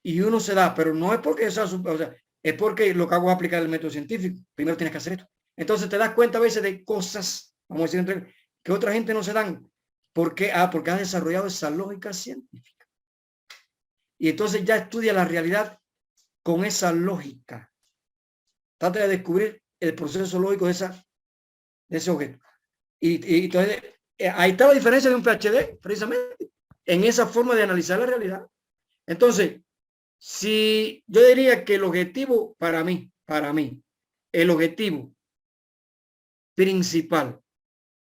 S2: Y uno se da, pero no es porque es porque lo que hago es aplicar el método científico. Primero tienes que hacer esto. Entonces te das cuenta a veces de cosas, vamos a decir, que otra gente no se dan. ¿Por qué? Porque has desarrollado esa lógica científica. Y entonces ya estudia la realidad con esa lógica. Trata de descubrir el proceso lógico de ese objeto. Y entonces, ahí está la diferencia de un PhD, precisamente, en esa forma de analizar la realidad. Entonces, si yo diría que el objetivo para mí, el objetivo principal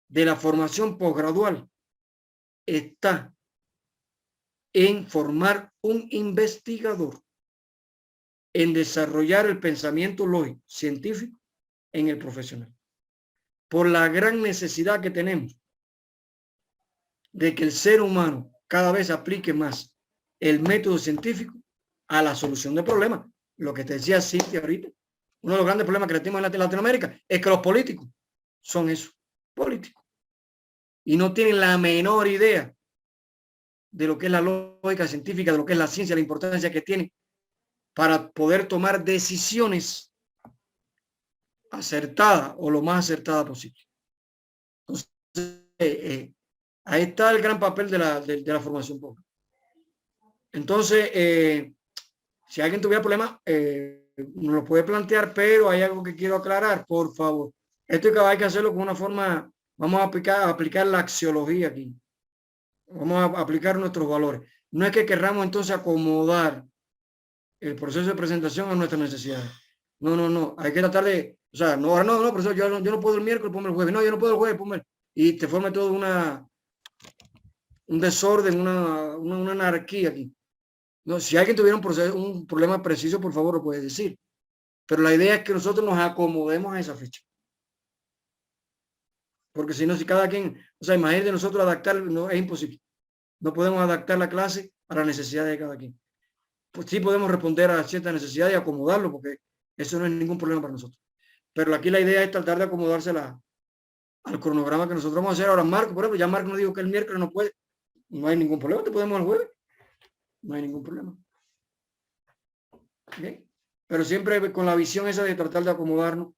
S2: de la formación posgradual está en formar un investigador, en desarrollar el pensamiento lógico científico en el profesional, por la gran necesidad que tenemos de que el ser humano cada vez aplique más el método científico a la solución de problemas. Lo que te decía Cintia ahorita, uno de los grandes problemas que tenemos en Latinoamérica es que los políticos son eso, políticos, y no tienen la menor idea de lo que es la lógica científica, de lo que es la ciencia, la importancia que tiene para poder tomar decisiones acertadas o lo más acertada posible. Entonces, ahí está el gran papel de la formación pública. Entonces, si alguien tuviera problemas, nos lo puede plantear, pero hay algo que quiero aclarar, por favor. Esto hay que hacerlo con una forma, vamos a aplicar la axiología aquí. Vamos a aplicar nuestros valores. No es que querramos entonces acomodar el proceso de presentación a nuestras necesidades. No. Hay que tratar de, o sea, profesor, yo no puedo el miércoles, ponme el jueves. No, yo no puedo el jueves, ponme. Y te forma todo un desorden, una anarquía aquí. No, si alguien tuviera un problema preciso, por favor, lo puede decir. Pero la idea es que nosotros nos acomodemos a esa fecha. Porque si no, si cada quien, o sea, imagínate nosotros adaptar, no, es imposible. No podemos adaptar la clase a las necesidades de cada quien. Pues sí podemos responder a ciertas necesidades y acomodarlo, porque eso no es ningún problema para nosotros. Pero aquí la idea es tratar de acomodarse al cronograma que nosotros vamos a hacer. Ahora Marco, por ejemplo, ya Marco nos dijo que el miércoles no puede. No hay ningún problema, te podemos el jueves. No hay ningún problema. ¿Bien? Pero siempre con la visión esa de tratar de acomodarnos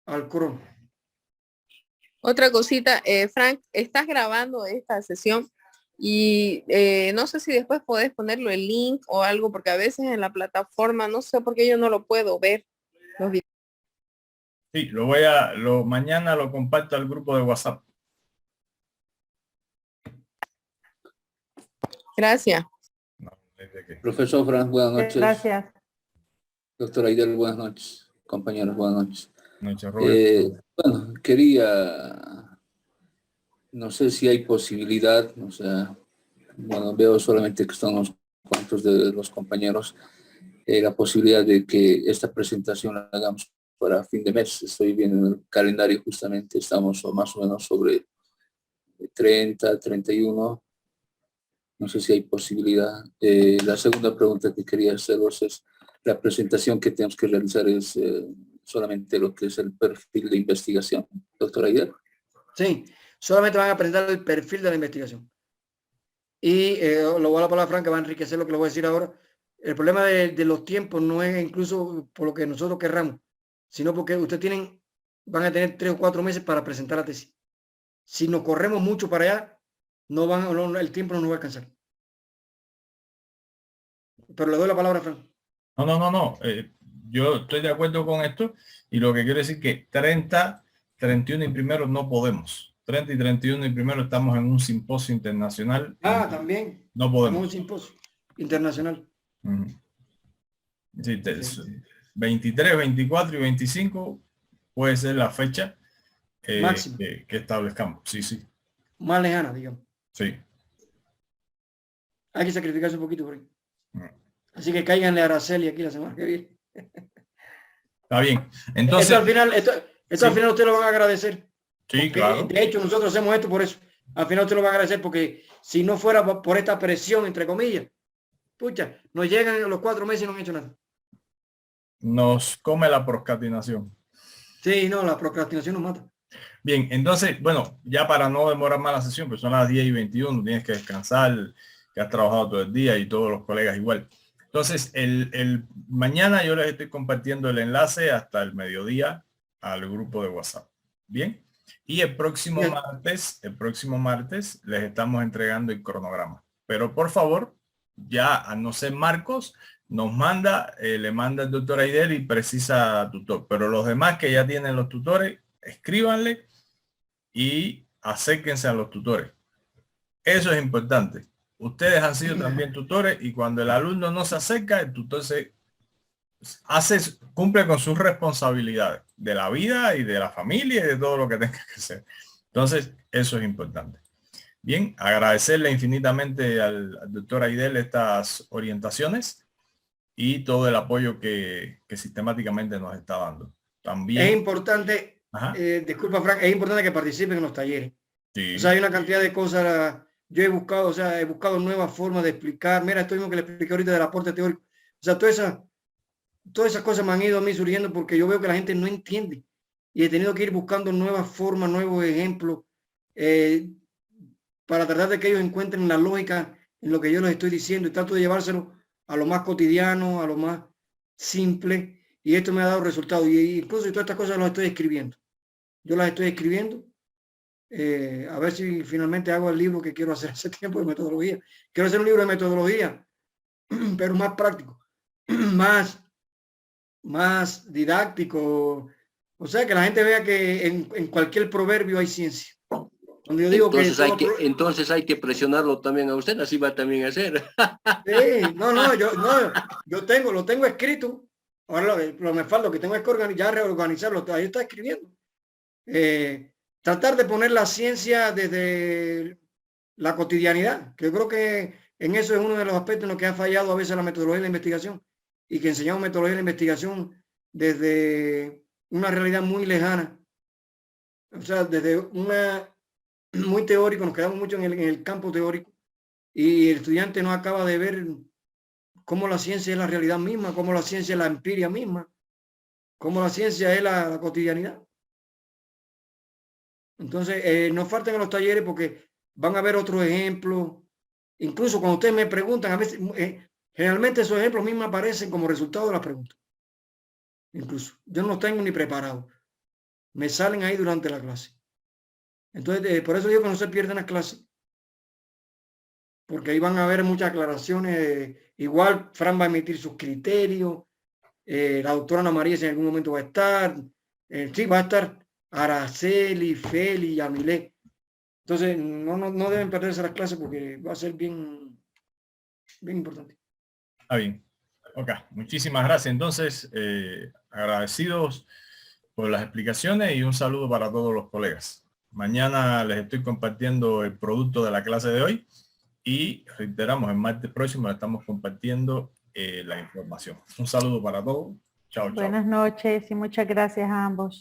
S2: al crono.
S3: Otra cosita, Frank, ¿estás grabando esta sesión? Y no sé si después podés ponerlo el link o algo, porque a veces en la plataforma, no sé por qué yo no lo puedo ver. Los videos.
S1: Sí, mañana lo comparto al grupo de WhatsApp.
S3: Gracias.
S1: No, ¿de qué?
S7: Profesor Frank, buenas noches.
S5: Gracias.
S7: Doctor Aidel, buenas noches. Compañeros, buenas noches.
S1: Noche, Robert.
S7: Bueno, quería, no sé si hay posibilidad, o sea, bueno, veo solamente que están unos cuantos de los compañeros, la posibilidad de que esta presentación la hagamos para fin de mes. Estoy viendo en el calendario justamente, estamos más o menos sobre 30, 31. No sé si hay posibilidad. La segunda pregunta que quería haceros es, la presentación que tenemos que realizar es solamente lo que es el perfil de investigación, doctor Aidel.
S2: Sí, solamente van a presentar el perfil de la investigación. Y lo voy a la palabra franca, va a enriquecer lo que le voy a decir ahora. El problema de los tiempos no es incluso por lo que nosotros querramos, sino porque ustedes van a tener 3 o 4 meses para presentar la tesis. Si nos corremos mucho para allá, el tiempo no nos va a alcanzar. Pero le doy la palabra a Fran.
S1: No. Yo estoy de acuerdo con esto y lo que quiero decir que 30, 31 y primero no podemos. 30 y 31 y primero estamos en un simposio internacional.
S2: También.
S1: No podemos.
S2: Un simposio internacional.
S1: Sí, 23, 24 y 25 puede ser la fecha
S2: Máximo.
S1: que establezcamos. Sí.
S2: Más lejana, digamos.
S1: Sí.
S2: Hay que sacrificarse un poquito por ahí. Así que cáiganle a Araceli aquí la semana que viene.
S1: Está bien. Entonces,
S2: Esto al final usted lo van a agradecer.
S1: Sí, claro.
S2: De hecho, nosotros hacemos esto por eso. Al final usted lo va a agradecer porque si no fuera por esta presión, entre comillas, pucha, nos llegan los 4 meses y no han hecho nada.
S1: Nos come la procrastinación.
S2: Sí, no, la procrastinación nos mata.
S1: Bien, entonces, bueno, ya para no demorar más la sesión, pues son las 10:21, tienes que descansar, que has trabajado todo el día y todos los colegas igual. Entonces, el mañana yo les estoy compartiendo el enlace hasta el mediodía al grupo de WhatsApp. Bien. Y el próximo martes les estamos entregando el cronograma. Pero por favor, ya a no ser Marcos, nos manda, le manda el doctor Aidel y precisa tutor. Pero los demás que ya tienen los tutores, escríbanle y acérquense a los tutores. Eso es importante. Ustedes han sido también tutores y cuando el alumno no se acerca, el tutor cumple con sus responsabilidades de la vida y de la familia y de todo lo que tenga que hacer. Entonces, eso es importante. Bien, agradecerle infinitamente al doctor Aidel estas orientaciones y todo el apoyo que sistemáticamente nos está dando. También
S2: es importante, disculpa Frank, es importante que participen en los talleres.
S1: Sí.
S2: O sea, hay una cantidad de cosas. Yo he buscado nuevas formas de explicar. Mira, esto mismo que le expliqué ahorita del aporte teórico. O sea, todas esas cosas me han ido a mí surgiendo porque yo veo que la gente no entiende. Y he tenido que ir buscando nuevas formas, nuevos ejemplos, para tratar de que ellos encuentren la lógica en lo que yo les estoy diciendo. Y trato de llevárselo a lo más cotidiano, a lo más simple. Y esto me ha dado resultados. Y incluso todas estas cosas las estoy escribiendo. Yo las estoy escribiendo. A ver si finalmente hago el libro que quiero hacer hace tiempo de metodología. Quiero hacer un libro de metodología, pero más práctico, más didáctico. O sea, que la gente vea que en cualquier proverbio hay ciencia. Cuando yo digo
S6: entonces hay que presionarlo también a usted, así va también a hacer.
S2: Sí, yo lo tengo escrito. Ahora lo me falta, lo que tengo es que reorganizarlo. Ahí está escribiendo. Tratar de poner la ciencia desde la cotidianidad, que yo creo que en eso es uno de los aspectos en los que ha fallado a veces la metodología de la investigación, y que enseñamos metodología de la investigación desde una realidad muy lejana, o sea, desde muy teórico, nos quedamos mucho en el campo teórico, y el estudiante no acaba de ver cómo la ciencia es la realidad misma, cómo la ciencia es la empiria misma, cómo la ciencia es la cotidianidad. Entonces, no falten a los talleres porque van a ver otros ejemplos. Incluso cuando ustedes me preguntan, a veces, generalmente esos ejemplos mismos aparecen como resultado de las preguntas. Incluso, yo no los tengo ni preparados. Me salen ahí durante la clase. Entonces, por eso digo que no se pierdan las clases. porque ahí van a haber muchas aclaraciones. Igual Fran va a emitir sus criterios, la doctora Ana María en algún momento va a estar, sí, va a estar Araceli, Feli, Yamilé. Entonces, no deben perderse las clases porque va a ser bien importante.
S1: Está bien. Ok, muchísimas gracias. Entonces, agradecidos por las explicaciones y un saludo para todos los colegas. Mañana les estoy compartiendo el producto de la clase de hoy y reiteramos, el martes próximo estamos compartiendo la información. Un saludo para todos. Chao, chao.
S5: Buenas noches y muchas gracias a ambos.